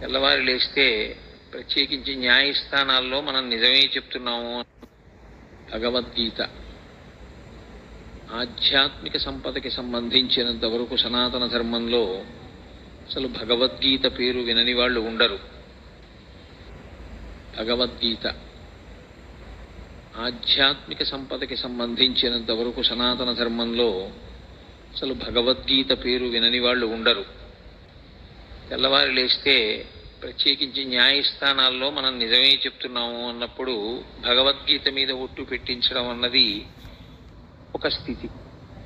తెల్లవారు లేస్తే ప్రత్యేకించి న్యాయస్థానాల్లో మనం నిజమే చెప్తున్నాము. భగవద్గీత ఆధ్యాత్మిక సంపదకి సంబంధించినంత వరకు సనాతన ధర్మంలో అసలు భగవద్గీత పేరు వినని వాళ్ళు ఉండరు. భగవద్గీత ఆధ్యాత్మిక సంపదకి సంబంధించినంత వరకు సనాతన ధర్మంలో అసలు భగవద్గీత పేరు వినని వాళ్ళు ఉండరు. తెల్లవారు లేస్తే ప్రత్యేకించి న్యాయస్థానాల్లో మనం నిజమే చెప్తున్నాము అన్నప్పుడు భగవద్గీత మీద ఒట్టు పెట్టించడం అన్నది ఒక స్థితి.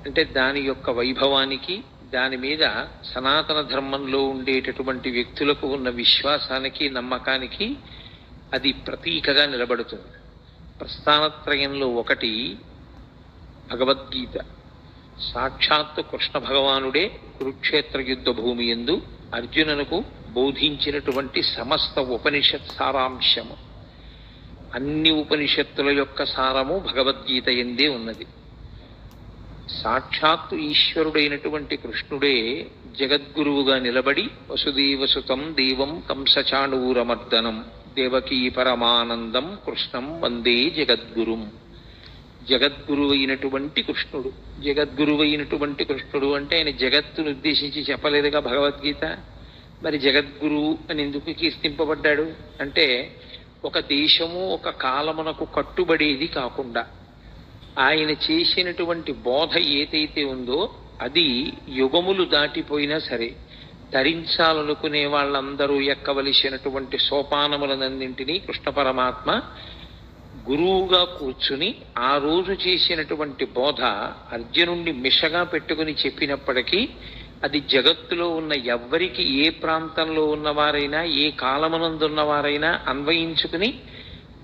అంటే దాని యొక్క వైభవానికి, దాని మీద సనాతన ధర్మంలో ఉండేటటువంటి వ్యక్తులకు ఉన్న విశ్వాసానికి, నమ్మకానికి అది ప్రతీకగా నిలబడుతుంది. ప్రస్థానత్రయంలో ఒకటి భగవద్గీత. సాక్షాత్తు కృష్ణ భగవానుడే కురుక్షేత్ర యుద్ధ భూమి యందు అర్జునునకు బోధించినటువంటి సమస్త ఉపనిషత్ సారాంశము. అన్ని ఉపనిషత్తుల యొక్క సారము భగవద్గీత యందే ఉన్నది. సాక్షాత్తు ఈశ్వరుడైనటువంటి కృష్ణుడే జగద్గురువుగా నిలబడి వసుదేవసుతం దేవం కంసచాణూరమర్దనం దేవకీ పరమానందం కృష్ణం వందే జగద్గురుం. జగద్గురువైనటువంటి కృష్ణుడు. జగద్గురువైనటువంటి కృష్ణుడు అంటే ఆయన జగత్తును ఉద్దేశించి చెప్పలేదుగా భగవద్గీత. మరి జగద్గురు అని ఎందుకు కీర్తింపబడ్డాడు అంటే, ఒక దేశము ఒక కాలమునకు కట్టుబడేది కాకుండా ఆయన చేసినటువంటి బోధ ఏదైతే ఉందో అది యుగములు దాటిపోయినా సరే ధరించాలనుకునే వాళ్ళందరూ ఎక్కవలసినటువంటి సోపానములనన్నింటినీ కృష్ణ పరమాత్మ గురువుగా కూర్చుని ఆ రోజు చేసినటువంటి బోధ అర్జునుణ్ణి మిషగా పెట్టుకుని చెప్పినప్పటికీ అది జగత్తులో ఉన్న ఎవ్వరికి, ఏ ప్రాంతంలో ఉన్నవారైనా, ఏ కాలమునందున్నవారైనా అన్వయించుకుని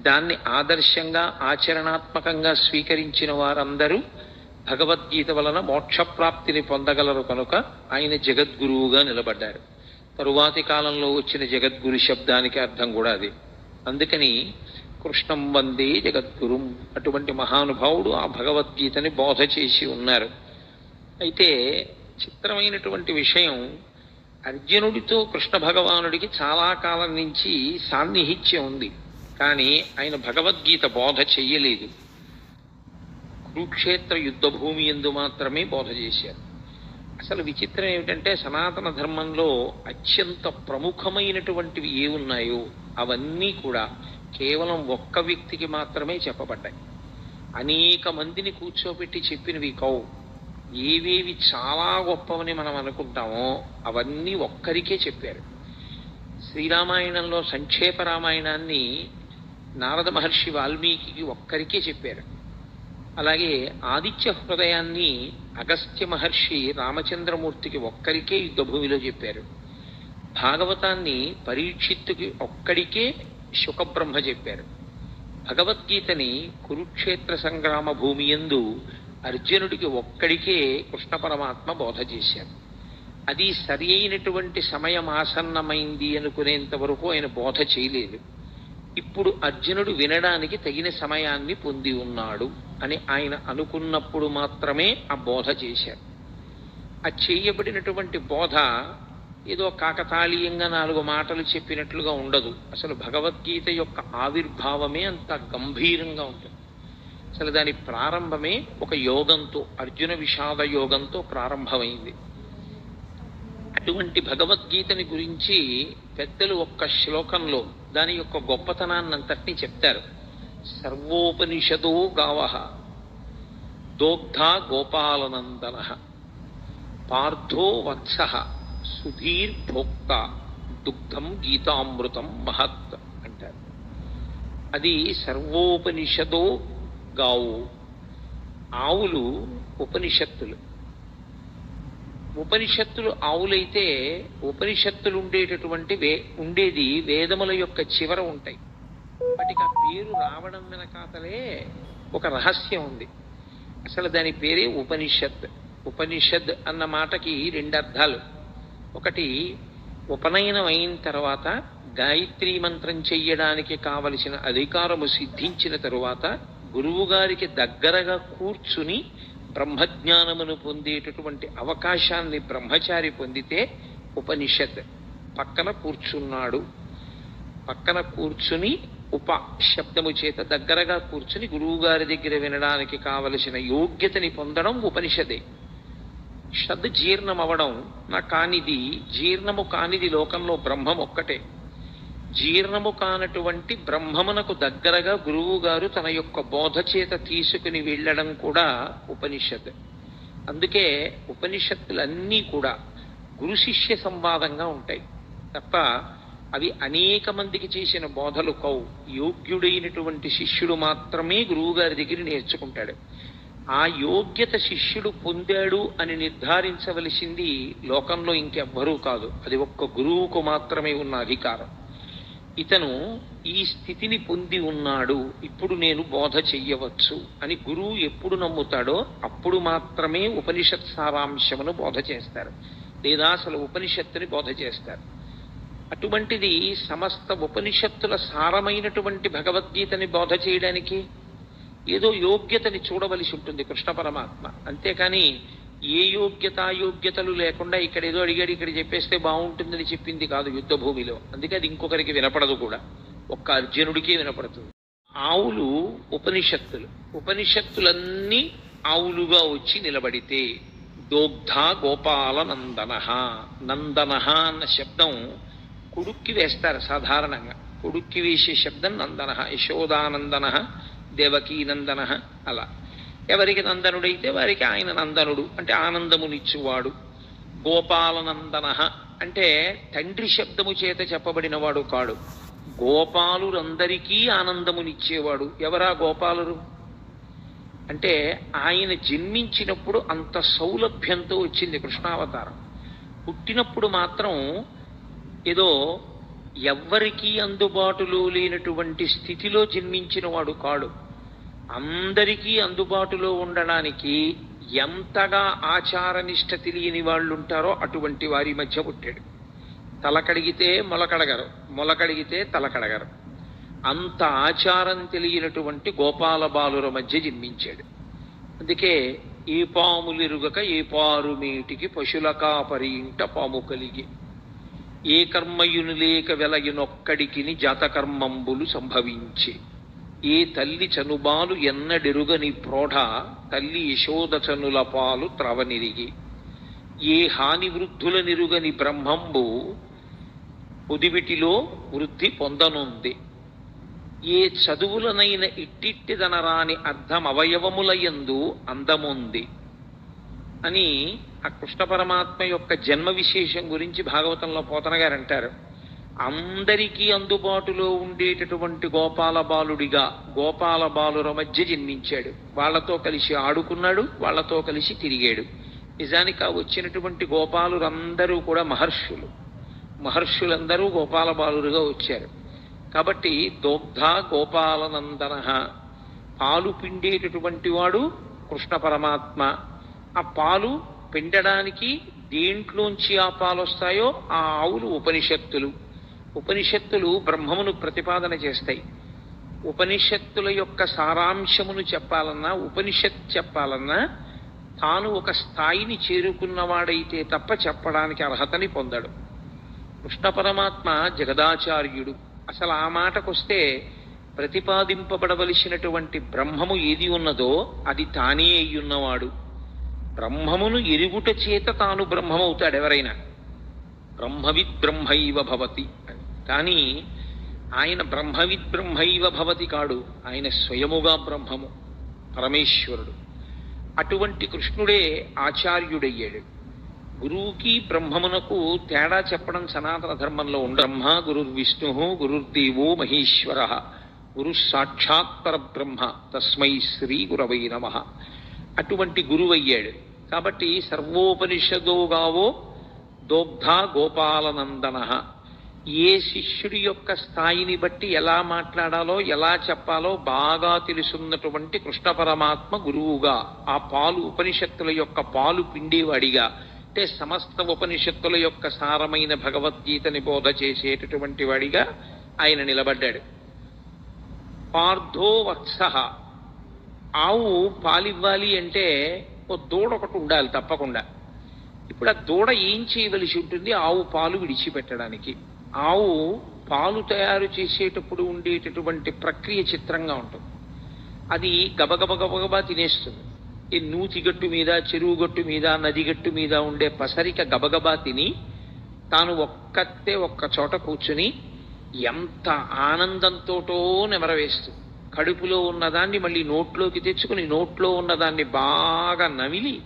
దాన్ని ఆదర్శంగా ఆచరణాత్మకంగా స్వీకరించిన వారందరూ భగవద్గీత వలన మోక్షప్రాప్తిని పొందగలరు కనుక ఆయన జగద్గురువుగా నిలబడ్డారు. తరువాతి కాలంలో వచ్చిన జగద్గురు శబ్దానికి అర్థం కూడా అది. అందుకని కృష్ణం వందే జగద్గురుం అటువంటి మహానుభావుడు ఆ భగవద్గీతని బోధ చేసి ఉన్నారు. అయితే చిత్రమైనటువంటి విషయం, అర్జునుడితో కృష్ణ భగవానుడికి చాలా కాలం నుంచి సాన్నిహిత్యం ఉంది, కానీ ఆయన భగవద్గీత బోధ చెయ్యలేదు. కురుక్షేత్ర యుద్ధ భూమి యందు మాత్రమే బోధ చేశారు. అసలు విచిత్రం ఏమిటంటే, సనాతన ధర్మంలో అత్యంత ప్రముఖమైనటువంటివి ఏ ఉన్నాయో అవన్నీ కూడా కేవలం ఒక్క వ్యక్తికి మాత్రమే చెప్పబడ్డాయి. అనేక మందిని కూర్చోబెట్టి చెప్పినవి కావు. ఏవేవి చాలా గొప్పవని మనం అనుకుంటామో అవన్నీ ఒక్కరికే చెప్పారు. శ్రీరామాయణంలో సంక్షేప రామాయణాన్ని నారద మహర్షి వాల్మీకి ఒక్కరికే చెప్పారు. అలాగే ఆదిత్య హృదయాన్ని అగస్త్య మహర్షి రామచంద్రమూర్తికి ఒక్కరికే యుద్ధభూమిలో చెప్పారు. భాగవతాన్ని పరీక్షిత్తుకి ఒక్కడికే శుకబ్రహ్మ చెప్పారు. భగవద్గీతని కురుక్షేత్ర సంగ్రామ భూమి యందు అర్జునుడికి ఒక్కడికే కృష్ణ పరమాత్మ బోధ చేశారు. అది సరి అయినటువంటి సమయం ఆసన్నమైంది అనుకునేంత వరకు ఆయన బోధ చేయలేదు. ఇప్పుడు అర్జునుడు వినడానికి తగిన సమయాన్ని పొంది ఉన్నాడు అని ఆయన అనుకున్నప్పుడు మాత్రమే ఆ బోధ చేశారు. ఆ చేయబడినటువంటి బోధ ఏదో కాకతాళీయంగా 4 మాటలు చెప్పినట్లుగా ఉండదు. అసలు భగవద్గీత యొక్క ఆవిర్భావమే అంత గంభీరంగా ఉంటుంది. అసలు దాని ప్రారంభమే ఒక యోగంతో, అర్జున విషాద యోగంతో ప్రారంభమైంది. అటువంటి భగవద్గీతని గురించి పెద్దలు ఒక్క శ్లోకంలో దాని యొక్క గొప్పతనాన్నంతటినీ చెప్తారు. సర్వోపనిషదో గావః దోగ్ధా గోపాలనందన పార్థో వత్సః సుధీర్భోక్త దుగ్ధం గీతామృతం మహత్ అంటారు. అది సర్వోపనిషదో గావు. ఆవులు ఉపనిషత్తులు. ఉపనిషత్తులు ఆవులైతే ఉపనిషత్తులు ఉండేది వేదముల యొక్క చివర ఉంటాయి. వాటికి ఆ పేరు రావడం వెనకాతలే ఒక రహస్యం ఉంది. అసలు దాని పేరే ఉపనిషత్. ఉపనిషద్ అన్న మాటకి 2 అర్థాలు. ఒకటి, ఉపనయనం అయిన తర్వాత గాయత్రీ మంత్రం చెయ్యడానికి కావలసిన అధికారము సిద్ధించిన తరువాత గురువు గారికి దగ్గరగా కూర్చుని బ్రహ్మజ్ఞానమును పొందేటటువంటి అవకాశాన్ని బ్రహ్మచారి పొందితే ఉపనిషత్. పక్కన కూర్చున్నాడు. పక్కన కూర్చుని శబ్దము చేత దగ్గరగా కూర్చుని గురువుగారి దగ్గర వినడానికి కావలసిన యోగ్యతని పొందడం ఉపనిషదే. షద్ జీర్ణం అవడం కానిది, జీర్ణము కానిది లోకంలో బ్రహ్మం ఒక్కటే. జీర్ణము కానటువంటి బ్రహ్మమునకు దగ్గరగా గురువు గారు తన యొక్క బోధ చేత తీసుకుని వెళ్ళడం కూడా ఉపనిషత్. అందుకే ఉపనిషత్తులన్నీ కూడా గురు శిష్య సంవాదంగా ఉంటాయి తప్ప అవి అనేక మందికి చేసిన బోధలు కవు. యోగ్యుడైనటువంటి శిష్యుడు మాత్రమే గురువు గారి దగ్గర నేర్చుకుంటాడు. ఆ యోగ్యత శిష్యుడు పొందాడు అని నిర్ధారించవలసింది లోకంలో ఇంకెవ్వరూ కాదు. అది ఒక్క గురువుకు మాత్రమే ఉన్న అధికారం. ఇతను ఈ స్థితిని పొంది ఉన్నాడు, ఇప్పుడు నేను బోధ చెయ్యవచ్చు అని గురువు ఎప్పుడు నమ్ముతాడో అప్పుడు మాత్రమే ఉపనిషత్ సారాంశమును బోధ చేస్తారు, లేదా అసలు ఉపనిషత్తుని బోధ చేస్తారు. అటువంటిది సమస్త ఉపనిషత్తుల సారమైనటువంటి భగవద్గీతని బోధ చేయడానికి ఏదో యోగ్యతని చూడవలసి ఉంటుంది కృష్ణ పరమాత్మ. అంతేకాని ఏ యోగ్యతలు లేకుండా ఇక్కడ ఏదో అడిగాడు ఇక్కడ చెప్పేస్తే బాగుంటుందని చెప్పింది కాదు యుద్ధ భూమిలో. అందుకే అది ఇంకొకరికి వినపడదు కూడా, ఒక్క అర్జునుడికే వినపడుతుంది. ఆవులు ఉపనిషత్తులు. ఉపనిషత్తులన్నీ ఆవులుగా వచ్చి నిలబడితే దోగ్ధ గోపాల నందన. నందన అన్న శబ్దం కొడుక్కి వేస్తారు సాధారణంగా. కొడుక్కి వేసే శబ్దం నందన. యశోదానందన, దేవకీనందన. అలా ఎవరికి నందనుడైతే వారికి ఆయన నందనుడు అంటే ఆనందమునిచ్చువాడు. గోపాలనందన అంటే తండ్రి శబ్దము చేత చెప్పబడినవాడు కాడు, గోపాలురందరికీ ఆనందమునిచ్చేవాడు. ఎవరా గోపాలురు అంటే ఆయన జన్మించినప్పుడు అంత సౌలభ్యంతో వచ్చింది కృష్ణావతారం. పుట్టినప్పుడు మాత్రం ఏదో ఎవ్వరికీ అందుబాటులో లేనటువంటి స్థితిలో జన్మించిన వాడు కాడు. అందరికీ అందుబాటులో ఉండడానికి ఎంతగా ఆచారనిష్ట తెలియని వాళ్ళు ఉంటారో అటువంటి వారి మధ్య పుట్టాడు. తలకడిగితే మొలకడగరు, మొలకడిగితే తలకడగరు. అంత ఆచారం తెలియనటువంటి గోపాల బాలుర మధ్య జన్మించాడు. అందుకే ఏ పాములిరుగక ఏ పారు మీటికి పశుల కాపరి ఇంట పాము కలిగి, ఏ కర్మయును లేక వెలయునొక్కడికిని జాతకర్మంబులు సంభవించి, ఏ తల్లి చనుబాలు ఎన్నడెరుగని ప్రోఢ తల్లి యశోదచనుల పాలు త్రవనిరిగి, ఏ హాని వృద్ధుల నిరుగని బ్రహ్మంబు ఉదివిటిలో వృద్ధి పొందనుంది, ఏ చదువులనైన ఇట్టిట్టిదనరాని అర్థం అవయవములయందు అందముంది అని ఆ కృష్ణ పరమాత్మ యొక్క జన్మ విశేషం గురించి భాగవతంలో పోతన గారు అంటారు. అందరికీ అందుబాటులో ఉండేటటువంటి గోపాల బాలుడిగా గోపాల బాలుర మధ్య జన్మించాడు. వాళ్లతో కలిసి ఆడుకున్నాడు, వాళ్లతో కలిసి తిరిగాడు. నిజానికి ఆ వచ్చినటువంటి గోపాలురందరూ కూడా మహర్షులు. మహర్షులందరూ గోపాల బాలురుగా వచ్చారు. కాబట్టి దోగ్ధ గోపాలనందన, పాలు పిండేటటువంటి వాడు కృష్ణ పరమాత్మ. ఆ పాలు పిండడానికి దేంట్లోంచి ఆ పాలు వస్తాయో ఆ ఆవులు ఉపనిషత్తులు. ఉపనిషత్తులు బ్రహ్మమును ప్రతిపాదన చేస్తాయి. ఉపనిషత్తుల యొక్క సారాంశమును చెప్పాలన్నా, ఉపనిషత్ చెప్పాలన్నా తాను ఒక స్థాయిని చేరుకున్నవాడైతే తప్ప చెప్పడానికి అర్హతని పొందడు. కృష్ణ పరమాత్మ జగదాచార్యుడు. అసలు ఆ మాటకొస్తే ప్రతిపాదింపబడవలసినటువంటి బ్రహ్మము ఏది ఉన్నదో అది తానే అయ్యున్నవాడు. బ్రహ్మమును ఎరుగుట చేత తాను బ్రహ్మమవుతాడు ఎవరైనా. బ్రహ్మవిద్ బ్రహ్మైవ భవతి అని. కానీ ఆయన బ్రహ్మవిద్ బ్రహ్మైవ భవతి కాడు, ఆయన స్వయముగా బ్రహ్మము, పరమేశ్వరుడు. అటువంటి కృష్ణుడే ఆచార్యుడయ్యాడు. గురువుకి బ్రహ్మమునకు తేడా చెప్పడం సనాతన ధర్మంలో బ్రహ్మ గురుర్విష్ణు గురుర్దేవో మహేశ్వర గురు సాక్షాత్ పరబ్రహ్మ తస్మై శ్రీ గురవై నమః. అటువంటి గురువయ్యాడు. కాబట్టి సర్వోపనిషదోగావో దోగ్ధ గోపాలనందన. ఏ శిష్యుడి యొక్క స్థాయిని బట్టి ఎలా మాట్లాడాలో ఎలా చెప్పాలో బాగా తెలుసున్నటువంటి కృష్ణ పరమాత్మ గురువుగా, ఆ పాలు ఉపనిషత్తుల యొక్క పాలు పిండేవాడిగా, అంటే సమస్త ఉపనిషత్తుల యొక్క సారమైన భగవద్గీతని బోధ చేసేటటువంటి వాడిగా ఆయన నిలబడ్డాడు. పార్థో వత్స. ఆవు పాలివ్వాలి అంటే ఓ దూడ ఒకటి ఉండాలి తప్పకుండా. ఇప్పుడు ఆ దూడ ఏం చేయవలసి ఉంటుంది? ఆవు పాలు విడిచిపెట్టడానికి. ఆవు పాలు తయారు చేసేటప్పుడు ఉండేటటువంటి ప్రక్రియ చిత్రంగా ఉంటుంది. అది గబగబ గబగబా తినేస్తుంది. ఈ నూతిగట్టు మీద, చెరువు గట్టు మీద, నది గట్టు మీద ఉండే పసరిక గబగబా తిని తాను ఒక్క చోట కూర్చుని ఎంత ఆనందంతోటో నెమరవేస్తుంది. కడుపులో ఉన్నదాన్ని మళ్ళీ నోట్లోకి తెచ్చుకుని నోట్లో ఉన్నదాన్ని బాగా నమిలి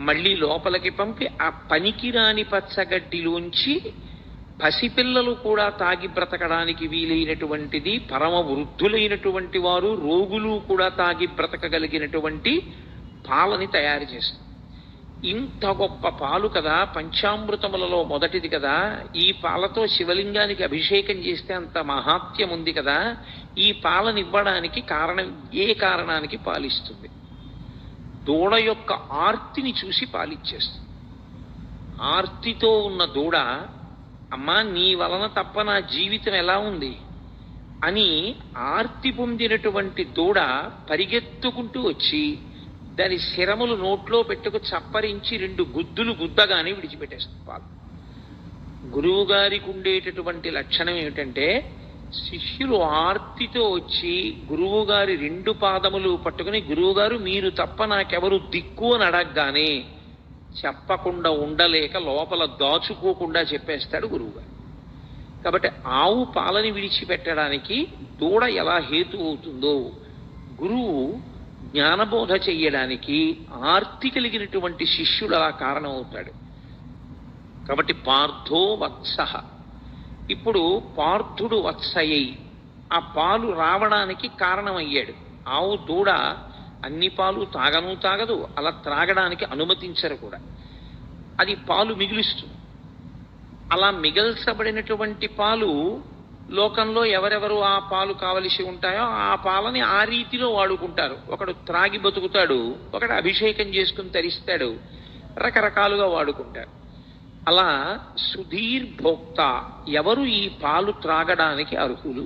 మళ్ళీ లోపలికి పంపి ఆ పనికిరాని పచ్చగడ్డిలోంచి పసిపిల్లలు కూడా తాగి బ్రతకడానికి వీలైనటువంటిది, పరమ వృద్ధులైనటువంటి వారు, రోగులు కూడా తాగి బ్రతకగలిగినటువంటి పాలని తయారు చేస్తుంది. ఇంత గొప్ప పాలు కదా, పంచామృతములలో మొదటిది కదా, ఈ పాలతో శివలింగానికి అభిషేకం చేస్తే అంత మహాత్యం ఉంది కదా, ఈ పాలనివ్వడానికి కారణం, ఏ కారణానికి పాలిస్తుంది? దూడ యొక్క ఆర్తిని చూసి పాలిచ్చేస్తుంది. ఆర్తితో ఉన్న దూడ, అమ్మా నీ వలన తప్ప నా జీవితం ఎలా ఉంది అని ఆర్తి పొందినటువంటి దూడ పరిగెత్తుకుంటూ వచ్చి దాని శిరములు నోట్లో పెట్టుకు చప్పరించి 2 గుద్దులు గుద్దగానే విడిచిపెట్టేస్తుంది పాలు. గురువు గారికి ఉండేటటువంటి లక్షణం ఏమిటంటే, శిష్యులు ఆర్తితో వచ్చి గురువు గారి 2 పాదములు పట్టుకుని, గురువుగారు మీరు తప్ప నాకెవరు దిక్కు అని అడగగానే చెప్పకుండా ఉండలేక లోపల దాచుకోకుండా చెప్పేస్తాడు గురువుగారు. కాబట్టి ఆవు పాలని విడిచిపెట్టడానికి దూడ ఎలా హేతు అవుతుందో, గురువు జ్ఞానబోధ చెయ్యడానికి ఆర్తి కలిగినటువంటి శిష్యుడు అలా కారణం అవుతాడు. కాబట్టి పార్థో వత్స. ఇప్పుడు పార్థుడు వత్సయ్యి ఆ పాలు రావడానికి కారణమయ్యాడు. ఆవు దూడ అన్ని పాలు తాగదు, అలా త్రాగడానికి అనుమతించరు కూడా. అది పాలు మిగులుస్తుంది. అలా మిగల్చబడినటువంటి పాలు లోకంలో ఎవరెవరు ఆ పాలు కావలసి ఉంటాయో ఆ పాలని ఆ రీతిలో వాడుకుంటారు. ఒకడు త్రాగి బతుకుతాడు, ఒకడు అభిషేకం చేసుకుని తరిస్తాడు, రకరకాలుగా వాడుకుంటారు. అలా సుధీర్భోక్త, ఎవరు ఈ పాలు త్రాగడానికి అర్హులు?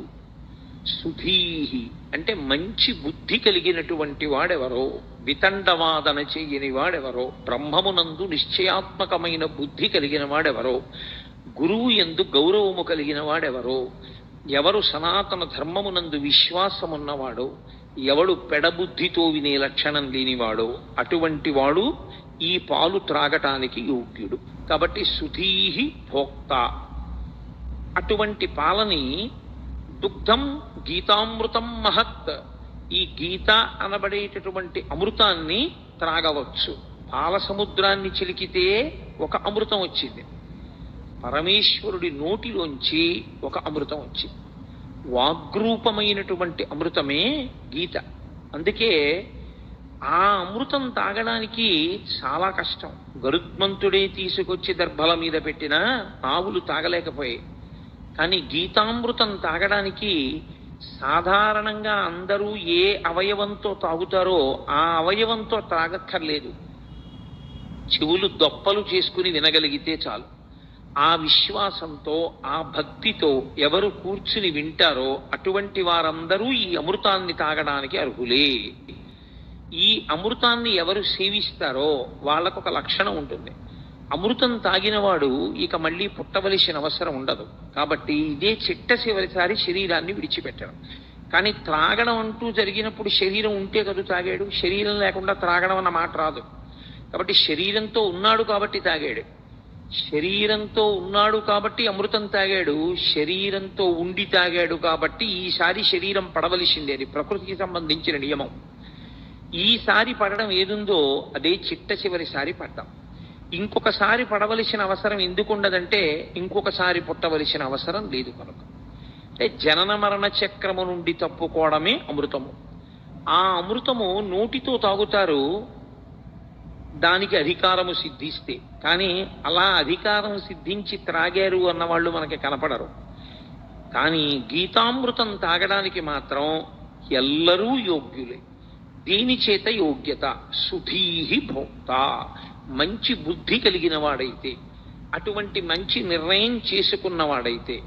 సుధీహి అంటే మంచి బుద్ధి కలిగినటువంటి వాడెవరో, వితండవాదన చేయని వాడెవరో, బ్రహ్మమునందు నిశ్చయాత్మకమైన బుద్ధి కలిగిన వాడెవరో, గురువు యందు గౌరవము కలిగిన వాడెవరో, ఎవరు సనాతన ధర్మమునందు విశ్వాసమున్నవాడో, ఎవడు పెడబుద్ధితో వినే లక్షణం లేనివాడో అటువంటి వాడు ఈ పాలు త్రాగటానికి యోగ్యుడు. కాబట్టి సుధీహి భోక్త. అటువంటి పాలని దుగ్ధం గీతామృతం మహత్, ఈ గీత అనబడేటటువంటి అమృతాన్ని త్రాగవచ్చు. పాల సముద్రాన్ని చిలికితే ఒక అమృతం వచ్చింది, పరమేశ్వరుడి నోటిలోంచి ఒక అమృతం వచ్చింది. వాగ్రూపమైనటువంటి అమృతమే గీత. అందుకే ఆ అమృతం తాగడానికి చాలా కష్టం. గరుత్మంతుడే తీసుకొచ్చి దర్భల మీద పెట్టినా ఆవులు తాగలేకపోయాయి. కానీ గీతామృతం తాగడానికి సాధారణంగా అందరూ ఏ అవయవంతో తాగుతారో ఆ అవయవంతో తాగక్కర్లేదు, చెవులు దొప్పలు చేసుకుని వినగలిగితే చాలు. ఆ విశ్వాసంతో, ఆ భక్తితో ఎవరు కూర్చుని వింటారో అటువంటి వారందరూ ఈ అమృతాన్ని తాగడానికి అర్హులే. ఈ అమృతాన్ని ఎవరు సేవిస్తారో వాళ్ళకు ఒక లక్షణం ఉంటుంది. అమృతం తాగినవాడు ఇక మళ్ళీ పుట్టవలసిన అవసరం ఉండదు. కాబట్టి ఇదే చిట్టచివరిసారి శరీరాన్ని విడిచిపెట్టడం. కానీ త్రాగడం అంటూ జరిగినప్పుడు శరీరం ఉంటే కదా తాగాడు, శరీరం లేకుండా త్రాగడం అన్న మాట రాదు. కాబట్టి శరీరంతో ఉన్నాడు కాబట్టి తాగాడు, శరీరంతో ఉన్నాడు కాబట్టి అమృతం తాగాడు, శరీరంతో ఉండి తాగాడు కాబట్టి ఈసారి శరీరం పడవలసిందే. అది ప్రకృతికి సంబంధించిన నియమం. ఈసారి పడడం ఏదుందో అదే చిట్టచివరిసారి పడ్డాం. ఇంకొకసారి పడవలసిన అవసరం ఎందుకుండదంటే ఇంకొకసారి పుట్టవలసిన అవసరం లేదు కనుక. అంటే జనన మరణ చక్రము నుండి తప్పుకోవడమే అమృతము. ఆ అమృతము నోటితో తాగుతారు, దానికి అధికారము సిద్ధిస్తే. కానీ అలా అధికారం సిద్ధించి త్రాగారు అన్నవాళ్ళు మనకి కనపడరు. కానీ గీతామృతం తాగడానికి మాత్రం ఎల్లరూ యోగ్యులే. దీని చేత యోగ్యత సుధీహి భోక్త, మంచి బుద్ధి కలిగిన వాడైతే, అటువంటి మంచి నిర్ణయం చేసుకున్నవాడైతే,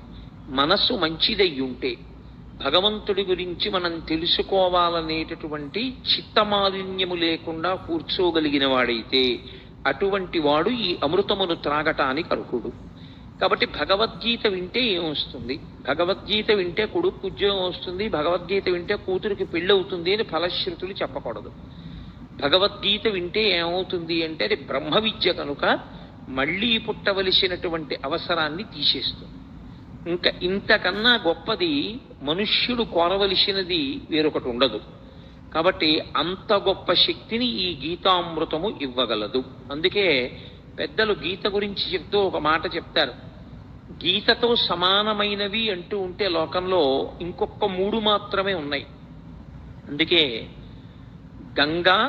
మనస్సు మంచిదయ్యుంటే, భగవంతుడి గురించి మనం తెలుసుకోవాలనేటటువంటి చిత్తమాలిన్యము లేకుండా కూర్చోగలిగిన వాడైతే, అటువంటి వాడు ఈ అమృతమును త్రాగటానికి అర్హుడు. కాబట్టి భగవద్గీత వింటే ఏమొస్తుంది? భగవద్గీత వింటే కొడుకు ఉద్యోగం వస్తుంది, భగవద్గీత వింటే కూతురికి పెళ్ళవుతుంది అని ఫలశ్రుతులు చెప్పకూడదు. భగవద్గీత వింటే ఏమవుతుంది అంటే అది బ్రహ్మ విద్య కనుక మళ్ళీ పుట్టవలసినటువంటి అవసరాన్ని తీసేస్తుంది. ఇంకా ఇంతకన్నా గొప్పది మనుష్యుడు కోరవలసినది వేరొకటి ఉండదు. కాబట్టి అంత గొప్ప శక్తిని ఈ గీతామృతము ఇవ్వగలదు. అందుకే పెద్దలు గీత గురించి చెప్తూ ఒక మాట చెప్తారు. గీతతో సమానమైనవి అంటూ ఉంటే లోకంలో ఇంకొక 3 మాత్రమే ఉన్నాయి. అందుకే గంగా,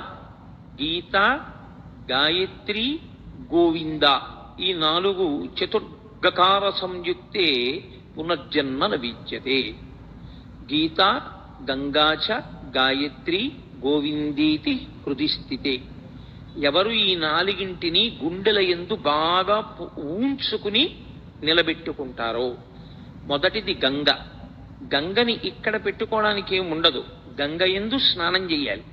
గీత, గాయత్రి, గోవింద ఈ 4 చతుర్గకార సంయుక్తే పునర్జన్మ నవిద్యతే. గీత, గంగాచ, గాయత్రి, గోవిందీతి హృది స్థితే. ఎవరు ఈ 4ంటిని గుండెల యందు బాగా ఊంచుకుని నిలబెట్టుకుంటారో, మొదటిది గంగ. గంగని ఇక్కడ పెట్టుకోవడానికి ఏమి ఉండదు. గంగ యందు స్నానం చేయాలి.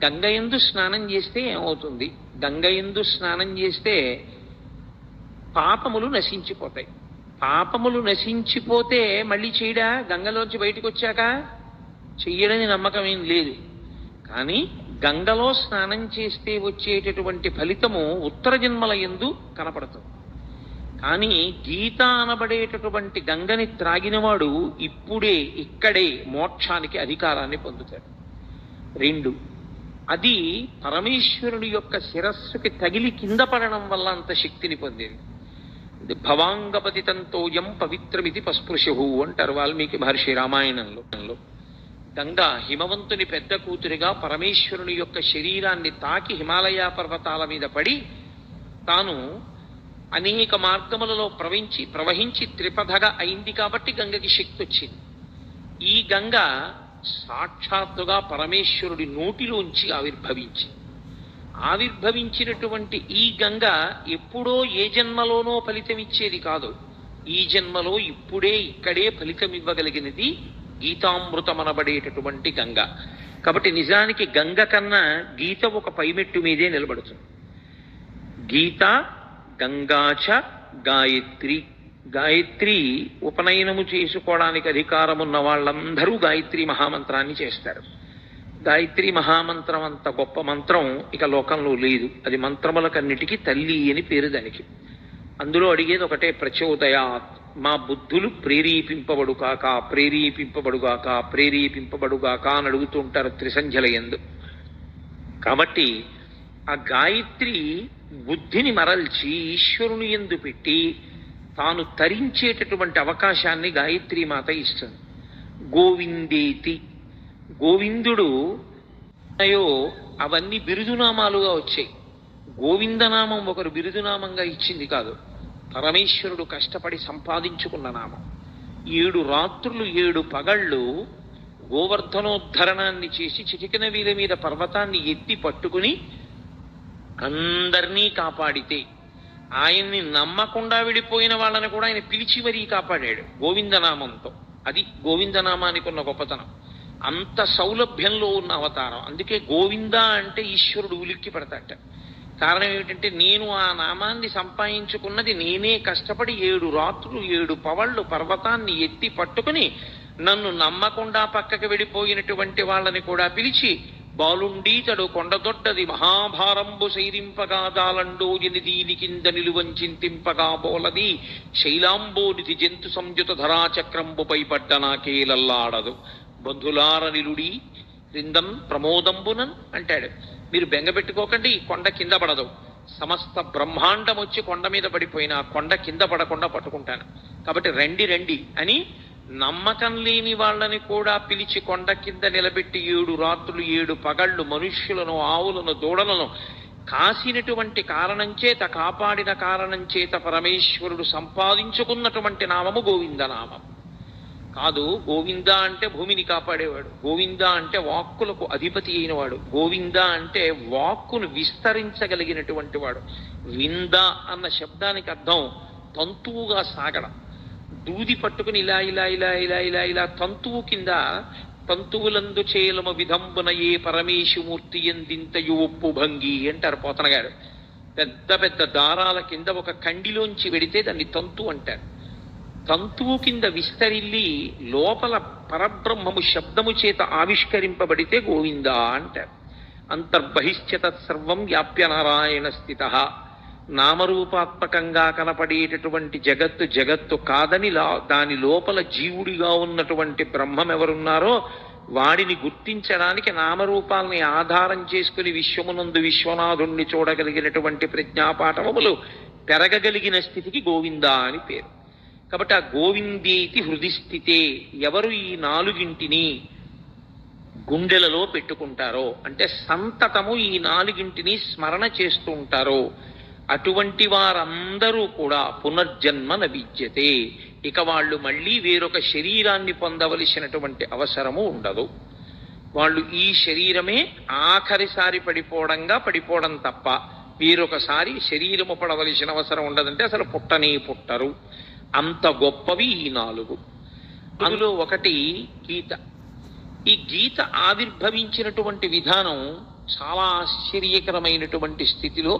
గంగ యందు స్నానం చేస్తే ఏమవుతుంది? గంగ యందు స్నానం చేస్తే పాపములు నశించిపోతాయి. పాపములు నశించిపోతే మళ్ళీ చేయడా? గంగలోంచి బయటకు వచ్చాక చెయ్యడని నమ్మకం ఏం లేదు. కానీ గంగలో స్నానం చేస్తే వచ్చేటటువంటి ఫలితము ఉత్తర జన్మల యందు కనపడుతుంది. కానీ గీత అనబడేటటువంటి గంగని త్రాగినవాడు ఇప్పుడే ఇక్కడే మోక్షానికి అధికారాన్ని పొందుతాడు. 2, అది పరమేశ్వరుడి యొక్క శిరస్సుకి తగిలి కింద పడడం వల్ల అంత శక్తిని పొందేది. భవాంగపతితంతోయం పవిత్రమితి పస్పృశు అంటారు వాల్మీకి మహర్షి రామాయణంలో. గంగా హిమవంతుని పెద్ద కూతురిగా పరమేశ్వరుని యొక్క శరీరాన్ని తాకి హిమాలయ పర్వతాల మీద పడి తాను అనేక మార్గములలో ప్రవహించి త్రిపథగా అయింది. కాబట్టి గంగకి శక్తి వచ్చింది. ఈ గంగ సాక్షాత్తుగా పరమేశ్వరుడి నోటిలోంచి ఆవిర్భవించినటువంటి ఈ గంగ ఎప్పుడో ఏ జన్మలోనో ఫలితమిచ్చేది కాదు. ఈ జన్మలో ఇప్పుడే ఇక్కడే ఫలితమివ్వగలిగినది గీతామృతమనబడేటటువంటి గంగ. కాబట్టి నిజానికి గంగ కన్నా గీత ఒక పైమెట్టు మీదే నిలబడుతుంది. గీత, గంగాచ, గాయత్రి. గాయత్రి ఉపనయనము చేసుకోవడానికి అధికారమున్న వాళ్ళందరూ గాయత్రి మహామంత్రాన్ని చేస్తారు. గాయత్రి మహామంత్రం అంత గొప్ప మంత్రం ఇక లోకంలో లేదు. అది మంత్రములకన్నిటికీ తల్లి అని పేరు దానికి. అందులో అడిగేది ఒకటే, ప్రచోదయాత్, మా బుద్ధులు ప్రేరేపింపబడుగాక అని అడుగుతూ ఉంటారు త్రిసంధ్యల యందు. కాబట్టి ఆ గాయత్రి బుద్ధిని మరల్చి ఈశ్వరుని యందు పెట్టి తాను తరించేటటువంటి అవకాశాన్ని గాయత్రి మాత ఇస్తుంది. గోవిందేతి, గోవిందుడు అవన్నీ బిరుదునామాలుగా వచ్చాయి. గోవిందనామం ఒకరు బిరుదునామంగా ఇచ్చింది కాదు, పరమేశ్వరుడు కష్టపడి సంపాదించుకున్న నామం. 7 రాత్రులు 7 పగళ్ళు గోవర్ధనోద్ధరణాన్ని చేసి చిటికెన వీల మీద పర్వతాన్ని ఎత్తి పట్టుకుని అందరినీ కాపాడితే ఆయన్ని నమ్మకుండా విడిపోయిన వాళ్ళని కూడా ఆయన పిలిచి మరీ కాపాడాడు గోవిందనామంతో. అది గోవిందనామానికి ఉన్న గొప్పతనం. అంత సౌలభ్యంలో ఉన్న అవతారం. అందుకే గోవింద అంటే ఈశ్వరుడు ఉలిక్కి పడతాట. కారణం ఏమిటంటే నేను ఆ నామాన్ని సంపాదించుకున్నది నేనే కష్టపడి 7 రాత్రులు 7 పవళ్ళు పర్వతాన్ని ఎత్తి పట్టుకుని నన్ను నమ్మకుండా పక్కకి వెళ్ళిపోయినటువంటి వాళ్ళని కూడా పిలిచి బాలుండీతడు కొండదొడ్డది మహాభారంబు శైరింపగా దాలండో ఎనిదీని కింద నిలువంచింతింపగా బోలది శైలాంబోనిది జంతు సంయుత ధరాచక్రంబుపై పడ్డ నాకేలల్లాడదు బంధులార నిలుడి క్రిందం ప్రమోదంబునన్ అంటాడు. మీరు బెంగపెట్టుకోకండి, కొండ కింద పడదు. సమస్త బ్రహ్మాండం వచ్చి కొండ మీద పడిపోయినా కొండ కింద పడకుండా పట్టుకుంటాను. కాబట్టి రండి రండి అని నమ్మకం లేని వాళ్ళని కూడా పిలిచి కొండ కింద నిలబెట్టి 7 రాత్రులు 7 పగళ్ళు మనుష్యులను ఆవులను దూడలను కాసినటువంటి కారణం చేత కాపాడిన కారణం చేత పరమేశ్వరుడు సంపాదించుకున్నటువంటి నామము గోవిందనామం కాదు. గోవింద అంటే భూమిని కాపాడేవాడు, గోవింద అంటే వాక్కులకు అధిపతి అయినవాడు, గోవింద అంటే వాక్కును విస్తరించగలిగినటువంటి వాడు. వింద అన్న శబ్దానికి అర్థం తంతువుగా సాగడం. దూది పట్టుకుని ఇలా ఇలా ఇలా ఇలా ఇలా ఇలా తంతువు కింద తంతువులందు చేలమ విధంబున ఏ పరమేశుమూర్తి ఎందింతయు ఒప్పు భంగి అంటారు పోతన గారు. పెద్ద పెద్ద దారాల కింద ఒక కండిలోంచి వెడితే దాన్ని తంతు అంటారు. తంతువు కింద విస్తరిల్లి లోపల పరబ్రహ్మము శబ్దము చేత ఆవిష్కరింపబడితే గోవిందా అంటారు. అంతర్బహిష్ట తత్సర్వం వ్యాప్య నారాయణ స్థిత. నామరూపాత్మకంగా కనపడేటటువంటి జగత్తు కాదని దాని లోపల జీవుడిగా ఉన్నటువంటి బ్రహ్మం ఎవరున్నారో వాడిని గుర్తించడానికి నామరూపాలని ఆధారం చేసుకుని విశ్వమునందు విశ్వనాథుణ్ణి చూడగలిగినటువంటి ప్రజ్ఞాపాఠవములు పెరగగలిగిన స్థితికి గోవిందా అని పేరు. కాబట్టి ఆ గోవిందేతి హృదిస్థితే, ఎవరు ఈ నాలుగింటిని గుండెలలో పెట్టుకుంటారో అంటే సంతతము ఈ నాలుగింటిని స్మరణ చేస్తూ ఉంటారో అటువంటి వారందరూ కూడా పునర్జన్మ నవిద్యతే, ఇక వాళ్ళు మళ్ళీ వేరొక శరీరాన్ని పొందవలసినటువంటి అవసరము ఉండదు. వాళ్ళు ఈ శరీరమే ఆఖరిసారి పడిపోవడం తప్ప వేరొకసారి శరీరము పడవలసిన అవసరం ఉండదంటే అసలు పుట్టరు. అంత గొప్పవి ఈ నాలుగు. అందులో ఒకటి గీత. ఈ గీత ఆవిర్భవించినటువంటి విధానం చాలా ఆశ్చర్యకరమైనటువంటి స్థితిలో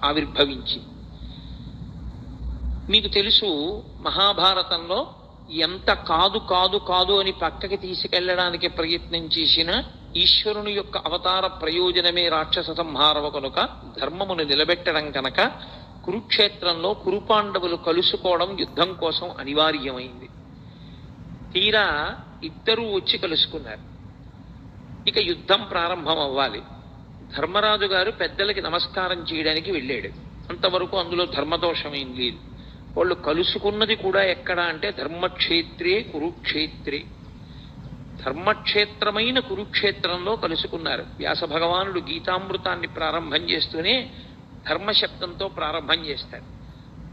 ఆవిర్భవించింది. మీకు తెలుసు, మహాభారతంలో ఎంత కాదు అని పక్కకి తీసుకెళ్లడానికి ప్రయత్నం చేసిన ఈశ్వరుని యొక్క అవతార ప్రయోజనమే రాక్షస సంహారము కనుక, ధర్మమును నిలబెట్టడం కనుక కురుక్షేత్రంలో కురుపాండవులు కలుసుకోవడం యుద్ధం కోసం అనివార్యమైంది. తీరా ఇద్దరూ వచ్చి కలుసుకున్నారు. ఇక యుద్ధం ప్రారంభం అవ్వాలి. ధర్మరాజు గారు పెద్దలకి నమస్కారం చేయడానికి వెళ్ళాడు. అంతవరకు అందులో ధర్మదోషమేం లేదు. వాళ్ళు కలుసుకున్నది కూడా ఎక్కడ అంటే ధర్మక్షేత్రే కురుక్షేత్రే, ధర్మక్షేత్రమైన కురుక్షేత్రంలో కలుసుకున్నారు. వ్యాస భగవానుడు గీతామృతాన్ని ప్రారంభం చేస్తూనే ధర్మశబ్దంతో ప్రారంభం చేస్తారు.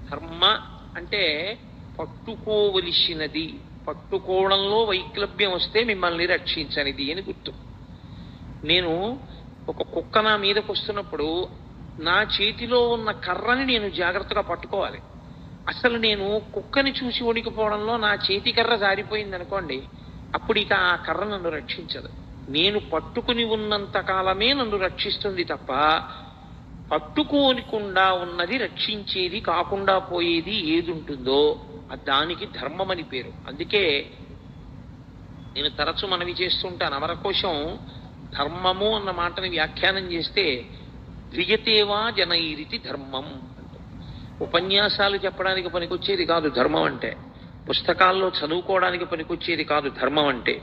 ధర్మ అంటే పట్టుకోవలసినది, పట్టుకోవడంలో వైక్లభ్యం వస్తే మిమ్మల్ని రక్షించనిది అని గుర్తు. నేను ఒక కుక్క నా మీదకు వస్తున్నప్పుడు నా చేతిలో ఉన్న కర్రని నేను జాగ్రత్తగా పట్టుకోవాలి. అసలు నేను కుక్కని చూసి వణికిపోవడంలో నా చేతి కర్ర జారిపోయింది అనుకోండి, అప్పుడు ఇక ఆ కర్ర నన్ను రక్షించదు. నేను పట్టుకుని ఉన్నంత కాలమే నన్ను రక్షిస్తుంది తప్ప పట్టుకోనికుండా ఉన్నది రక్షించేది కాకుండా పోయేది ఏది ఉంటుందో దానికి ధర్మం అని పేరు. అందుకే నేను తరచు మనవి చేస్తుంటాను, అమరకోశం ధర్మము అన్న మాటని వ్యాఖ్యానం చేస్తే ధ్రియతేవా జనైరితి ధర్మం. ఉపన్యాసాలు చెప్పడానికి పనికొచ్చేది కాదు ధర్మం అంటే, పుస్తకాల్లో చదువుకోవడానికి పనికొచ్చేది కాదు ధర్మం అంటే.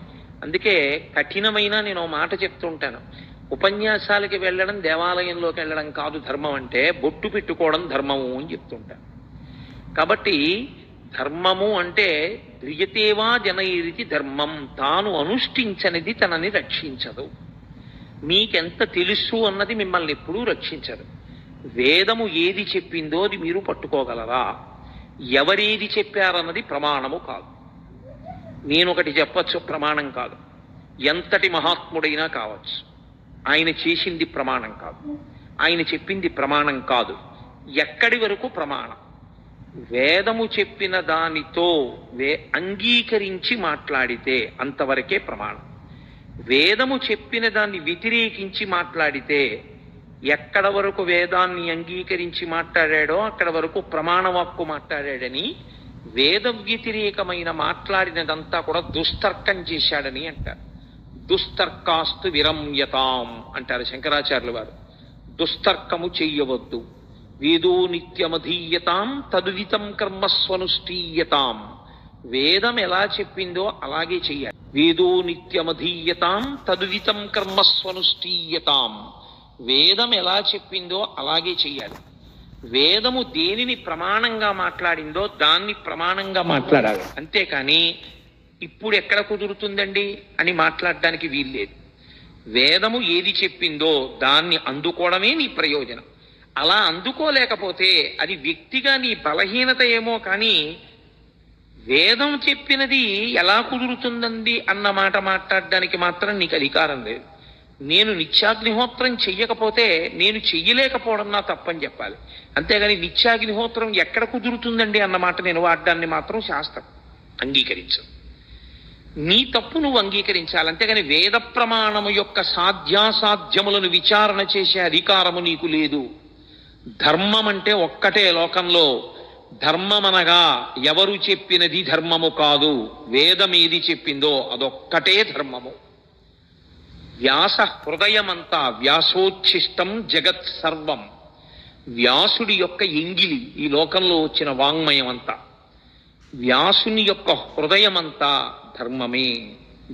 అందుకే కఠినమైన నేను మాట చెప్తుంటాను, ఉపన్యాసాలకి వెళ్ళడం దేవాలయంలోకి వెళ్ళడం కాదు ధర్మం అంటే, బొట్టు పెట్టుకోవడం ధర్మము అని చెప్తుంటాను. కాబట్టి ధర్మము అంటే ధ్రియతేవా జనైరితి ధర్మం, తాను అనుష్ఠించనిది తనని రక్షించదు. మీకెంత తెలుసు అన్నది మిమ్మల్ని ఎప్పుడూ రక్షించదు. వేదము ఏది చెప్పిందో అది మీరు పట్టుకోగలరా? ఎవరేది చెప్పారన్నది ప్రమాణము కాదు. నేనొకటి చెప్పచ్చు, ప్రమాణం కాదు. ఎంతటి మహాత్ముడైనా కావచ్చు, ఆయన చేసింది ప్రమాణం కాదు, ఆయన చెప్పింది ప్రమాణం కాదు. ఎక్కడి వరకు ప్రమాణం? వేదము చెప్పిన దానితో అంగీకరించి మాట్లాడితే అంతవరకే ప్రమాణం. వేదము చెప్పిన దాన్ని వ్యతిరేకించి మాట్లాడితే ఎక్కడ వరకు వేదాన్ని అంగీకరించి మాట్లాడాడో అక్కడ వరకు ప్రమాణవాక్కు మాట్లాడాడని, వేద వ్యతిరేకమైన మాట్లాడినదంతా కూడా దుస్తర్కం చేశాడని అంటారు. దుస్తర్కాస్తు విరమ్యతాం అంటారు శంకరాచార్యుల వారు. దుస్తర్కము చెయ్యవద్దు. వేదో నిత్యమధీయతాం తదుదితం కర్మస్వనుష్ఠీయతాం. వేదం ఎలా చెప్పిందో అలాగే చెయ్యాలి. వేదో నిత్యమధీయతాం తదుదితం కర్మస్వనుష్ఠీయతాం. వేదం ఎలా చెప్పిందో అలాగే చెయ్యాలి. వేదము దేనిని ప్రమాణంగా మాట్లాడిందో దాన్ని ప్రమాణంగా మాట్లాడాలి. అంతేకాని ఇప్పుడు ఎక్కడ కుదురుతుందండి అని మాట్లాడడానికి వీల్లేదు. వేదము ఏది చెప్పిందో దాన్ని అందుకోవడమే నీ ప్రయోజనం. అలా అందుకోలేకపోతే అది వ్యక్తిగా నీ బలహీనత ఏమో కానీ వేదం చెప్పినది ఎలా కుదురుతుందండి అన్న మాట మాట్లాడడానికి మాత్రం నీకు అధికారం లేదు. నేను నిత్యాగ్నిహోత్రం చెయ్యకపోతే నేను చెయ్యలేకపోవడం నా తప్పని చెప్పాలి. అంతేగాని నిత్యాగ్నిహోత్రం ఎక్కడ కుదురుతుందండి అన్న మాట నేను వాడడాన్ని మాత్రం శాస్త్రం అంగీకరించు. నీ తప్పు నువ్వు అంగీకరించాలి. అంతేగాని వేద ప్రమాణము యొక్క సాధ్యాసాధ్యములను విచారణ చేసే అధికారము నీకు లేదు. ధర్మం అంటే ఒక్కటే లోకంలో. ధర్మమనగా ఎవరు చెప్పినది ధర్మము కాదు, వేదమేది చెప్పిందో అదొక్కటే ధర్మము. వ్యాస హృదయమంతా వ్యాసోచ్ఛిష్టం జగత్ సర్వం. వ్యాసుడి యొక్క ఎంగిలి ఈ లోకంలో వచ్చిన వాంగ్మయం అంతా. వ్యాసుని యొక్క హృదయమంతా ధర్మమే.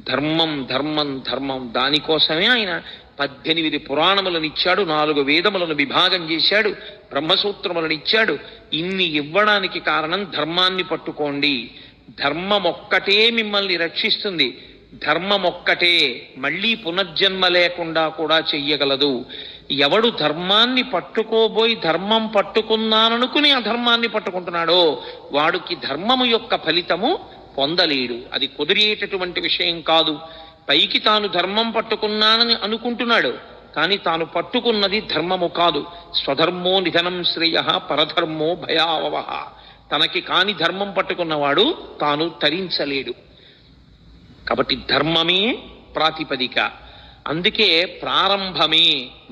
ధర్మం ధర్మం ధర్మం. దానికోసమే ఆయన 18 పురాణములను ఇచ్చాడు, 4 వేదములను విభాగం చేశాడు, బ్రహ్మసూత్రములను ఇచ్చాడు. ఇన్ని ఇవ్వడానికి కారణం ధర్మాన్ని పట్టుకోండి. ధర్మం ఒక్కటే మిమ్మల్ని రక్షిస్తుంది. ధర్మం ఒక్కటే మళ్ళీ పునర్జన్మ లేకుండా కూడా చెయ్యగలదు. ఎవడు ధర్మాన్ని పట్టుకోబోయి ధర్మం పట్టుకున్నాననుకుని ఆ ధర్మాన్ని పట్టుకుంటున్నాడో వాడికి ధర్మము యొక్క ఫలితము పొందలేడు. అది కుదిరేటటువంటి విషయం కాదు. పైకి తాను ధర్మం పట్టుకున్నానని అనుకుంటున్నాడు, కానీ తాను పట్టుకున్నది ధర్మము కాదు. స్వధర్మో నిధనం శ్రేయ పరధర్మో భయావహ. తనకి కాని ధర్మం పట్టుకున్నవాడు తాను తరించలేడు. కాబట్టి ధర్మమే ప్రాతిపదిక. అందుకే ప్రారంభమే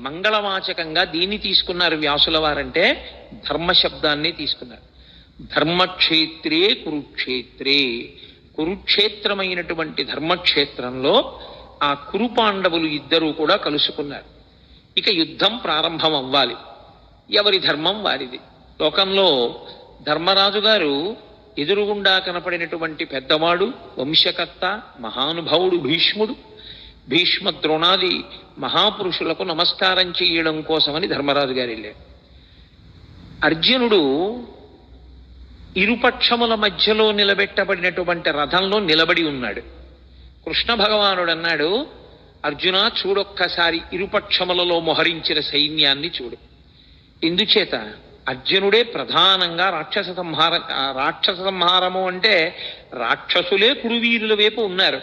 మంగళవాచకంగా దీన్ని తీసుకున్నారు వ్యాసుల వారంటే ధర్మశబ్దాన్ని తీసుకున్నారు. ధర్మక్షేత్రే కురుక్షేత్రే. కురుక్షేత్రమైనటువంటి ధర్మక్షేత్రంలో ఆ కురుపాండవులు ఇద్దరూ కూడా కలుసుకున్నారు. ఇక యుద్ధం ప్రారంభం అవ్వాలి. ఎవరి ధర్మం వారిది. లోకంలో ధర్మరాజు గారు ఎదురుగుండా కనపడినటువంటి పెద్దవాడు, వంశకర్త, మహానుభావుడు భీష్ముడు. భీష్మ ద్రోణాది మహాపురుషులకు నమస్కారం చేయడం కోసమని ధర్మరాజు గారు వెళ్ళారు. అర్జునుడు ఇరుపక్షముల మధ్యలో నిలబెట్టబడినటువంటి రథంలో నిలబడి ఉన్నాడు. కృష్ణ భగవానుడు అన్నాడు, అర్జున చూడొక్కసారి ఇరుపక్షములలో మోహరించిన సైన్యాన్ని చూడు. ఎందుచేత అర్జునుడే ప్రధానంగా రాక్షస సంహారము అంటే రాక్షసులే కురువీరుల వైపు ఉన్నారు,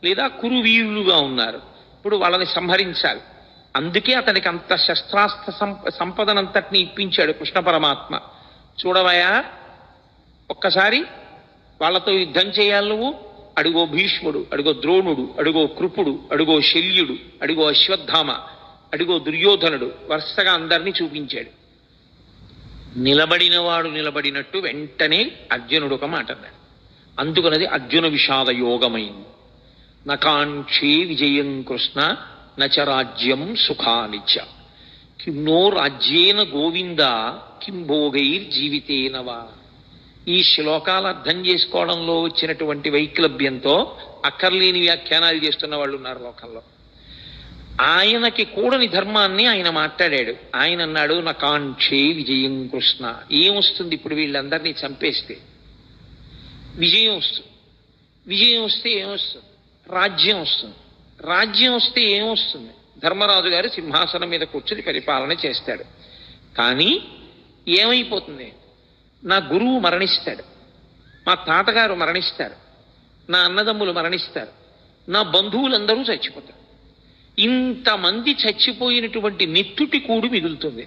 లేదా కురువీరులుగా ఉన్నారు. ఇప్పుడు వాళ్ళని సంహరించాలి. అందుకే అతనికి అంత శస్త్రాస్త్ర సంపదనంతటిని ఇప్పించాడు కృష్ణ పరమాత్మ. చూడవయా, ఒక్కసారి వాళ్ళతో యుద్ధం చేయాలి నువ్వు. అడుగో భీష్ముడు, అడుగో ద్రోణుడు, అడుగో కృపుడు, అడుగో శల్యుడు, అడుగో అశ్వత్థామ, అడుగో దుర్యోధనుడు, వరుసగా అందరినీ చూపించాడు. నిలబడినవాడు నిలబడినట్టు వెంటనే అర్జునుడు ఒక మాట అన్నాడు. అందుకనది అర్జున విషాద యోగమైంది. నకాంక్షే విజయం కృష్ణ నచ రాజ్యం సుఖానిచ కిం నో రాజ్యేన గోవింద కిం భోగైర్జీవితేనవా. ఈ శ్లోకాలు అర్థం చేసుకోవడంలో వచ్చినటువంటి వైక్లభ్యంతో అక్కర్లేని వ్యాఖ్యానాలు చేస్తున్న వాళ్ళు ఉన్నారు లోకంలో. ఆయనకి కూడని ధర్మాన్ని ఆయన మాట్లాడాడు. ఆయన అన్నాడు, నకాంక్షే విజయం కృష్ణ. ఏమొస్తుంది ఇప్పుడు వీళ్ళందరినీ చంపేస్తే? విజయం వస్తుంది. విజయం వస్తే ఏమొస్తుంది? రాజ్యం వస్తుంది. రాజ్యం వస్తే ఏమొస్తుంది? ధర్మరాజు గారు సింహాసనం మీద కూర్చొని పరిపాలన చేస్తాడు. కానీ ఏమైపోతుంది? నా గురువు మరణిస్తాడు, మా తాతగారు మరణిస్తారు, నా అన్నదమ్ములు మరణిస్తారు, నా బంధువులందరూ చచ్చిపోతారు. ఇంతమంది చచ్చిపోయినటువంటి నెత్తుటి కూడు మిగులుతుంది.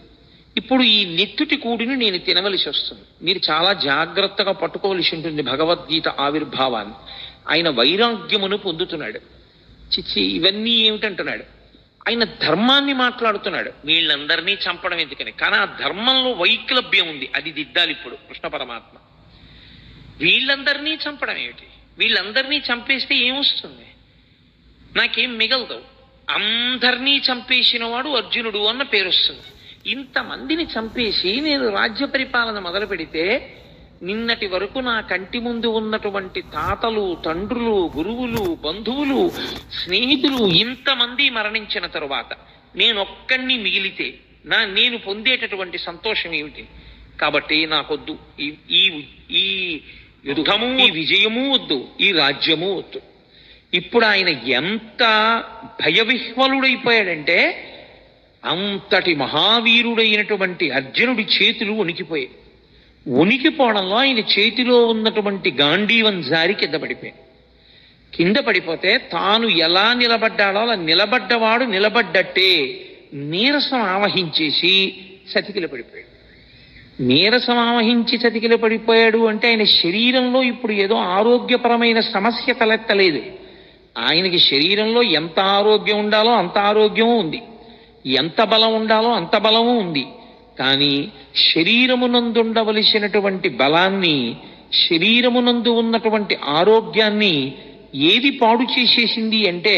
ఇప్పుడు ఈ నెత్తుటి కూడిని నేను తినవలసి వస్తుంది. మీరు చాలా జాగ్రత్తగా పట్టుకోవలసి ఉంటుంది భగవద్గీత ఆవిర్భావాన్ని. ఆయన వైరాగ్యమును పొందుతున్నాడు. చిచ్చి ఇవన్నీ ఏమిటంటున్నాడు? ఆయన ధర్మాన్ని మాట్లాడుతున్నాడు. వీళ్ళందరినీ చంపడం ఎందుకని? కానీ ఆ ధర్మంలో వైక్లభ్యం ఉంది, అది దిద్దాలి ఇప్పుడు కృష్ణ పరమాత్మ. వీళ్ళందరినీ చంపడం ఏమిటి? వీళ్ళందరినీ చంపేస్తే ఏమొస్తుంది? నాకేం మిగలదు. అందరినీ చంపేసిన వాడు అర్జునుడు అన్న పేరు వస్తుంది. ఇంతమందిని చంపేసి నేను రాజ్య పరిపాలన మొదలు పెడితే నిన్నటి వరకు నా కంటి ముందు ఉన్నటువంటి తాతలు, తండ్రులు, గురువులు, బంధువులు, స్నేహితులు ఇంతమంది మరణించిన తరువాత నేనొక్కడిని మిగిలితే నేను పొందేటటువంటి సంతోషం ఏమిటి? కాబట్టి నాకొద్దు ఈ యుద్ధము, ఈ విజయము వద్దు, ఈ రాజ్యము వద్దు. ఇప్పుడు ఆయన ఎంత భయవిహ్వలుడైపోయాడంటే అంతటి మహావీరుడైనటువంటి అర్జునుడి చేతులు వణికిపోయాయి. ఉనికిపోవడంలో ఆయన చేతిలో ఉన్నటువంటి గాంధీవం జారి కింద పడిపోయాడు. కింద పడిపోతే తాను ఎలా నిలబడ్డాడో అలా నిలబడ్డవాడు నిలబడ్డట్టే నీరసం ఆవహించేసి చతికిల పడిపోయాడు. నీరసం ఆవహించి చతికిల పడిపోయాడు అంటే ఆయన శరీరంలో ఇప్పుడు ఏదో ఆరోగ్యపరమైన సమస్య తలెత్తలేదు. ఆయనకి శరీరంలో ఎంత ఆరోగ్యం ఉండాలో అంత ఆరోగ్యము ఉంది, ఎంత బలం ఉండాలో అంత బలము ఉంది. కానీ శరీరమునందుండవలసినటువంటి బలాన్ని, శరీరమునందు ఉన్నటువంటి ఆరోగ్యాన్ని ఏది పాడు చేసేసింది అంటే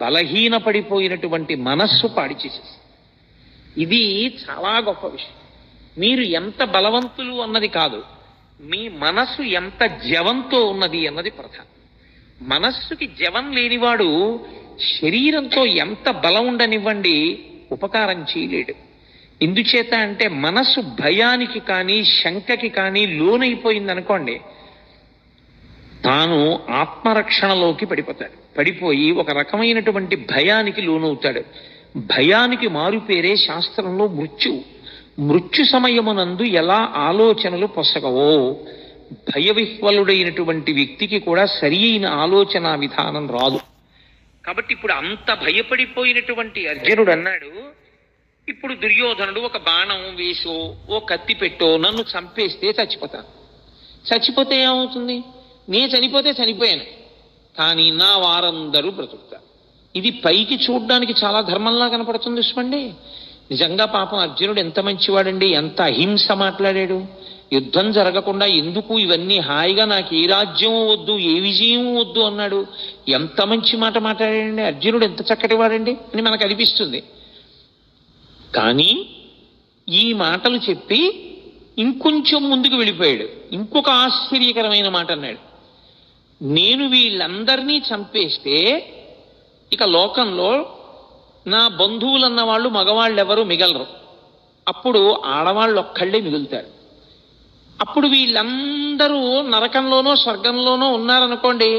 బలహీనపడిపోయినటువంటి మనస్సు పాడు చేసేసింది. ఇది చాలా గొప్ప విషయం. మీరు ఎంత బలవంతులు అన్నది కాదు, మీ మనస్సు ఎంత జవంతో ఉన్నది అన్నది ప్రధానం. మనస్సుకి జవం లేనివాడు శరీరంతో ఎంత బలం ఉండనివ్వండి ఉపకారం చేయలేడు. ఎందుచేత అంటే మనస్సు భయానికి కానీ శంకకి కానీ లోనైపోయిందనుకోండి, తాను ఆత్మరక్షణలోకి పడిపోయి ఒక రకమైనటువంటి భయానికి లోనవుతాడు. భయానికి మారుపేరే శాస్త్రంలో మృత్యు సమయమునందు ఎలా ఆలోచనలు పొసగవో, భయవిహ్వలుడైనటువంటి వ్యక్తికి కూడా సరి అయిన ఆలోచన విధానం రాదు. కాబట్టి ఇప్పుడు అంత భయపడిపోయినటువంటి అర్జునుడు అన్నాడు, ఇప్పుడు దుర్యోధనుడు ఒక బాణం వేసో ఓ కత్తి పెట్టో నన్ను చంపేస్తే చచ్చిపోతాను. చచ్చిపోతే ఏమవుతుంది? నేను చనిపోతే చనిపోయాను, కానీ నా వారందరూ బ్రతుకుతారు. ఇది పైకి చూడడానికి చాలా ధర్మంలా కనపడుతుంది చూసుకోండి. నిజంగా పాపం అర్జునుడు ఎంత మంచివాడండి, ఎంత అహింస మాట్లాడాడు. యుద్ధం జరగకుండా ఎందుకు ఇవన్నీ హాయిగా, నాకు ఏ రాజ్యం వద్దు ఏ విజయం వద్దు అన్నాడు. ఎంత మంచి మాట మాట్లాడాడండి అర్జునుడు, ఎంత చక్కటి వాడండి అని మనకు అనిపిస్తుంది. కానీ ఈ మాటలు చెప్పి ఇంకొంచెం ముందుకు వెళ్ళిపోయాడు. ఇంకొక ఆశ్చర్యకరమైన మాట అన్నాడు, నేను వీళ్ళందరినీ చంపేస్తే ఇక లోకంలో నా బంధువులన్న వాళ్ళు మగవాళ్ళు ఎవరు మిగలరు, అప్పుడు ఆడవాళ్ళు ఒక్కళ్ళే మిగులుతారు. అప్పుడు వీళ్ళందరూ నరకంలోనో స్వర్గంలోనో ఉన్నారనుకోండి,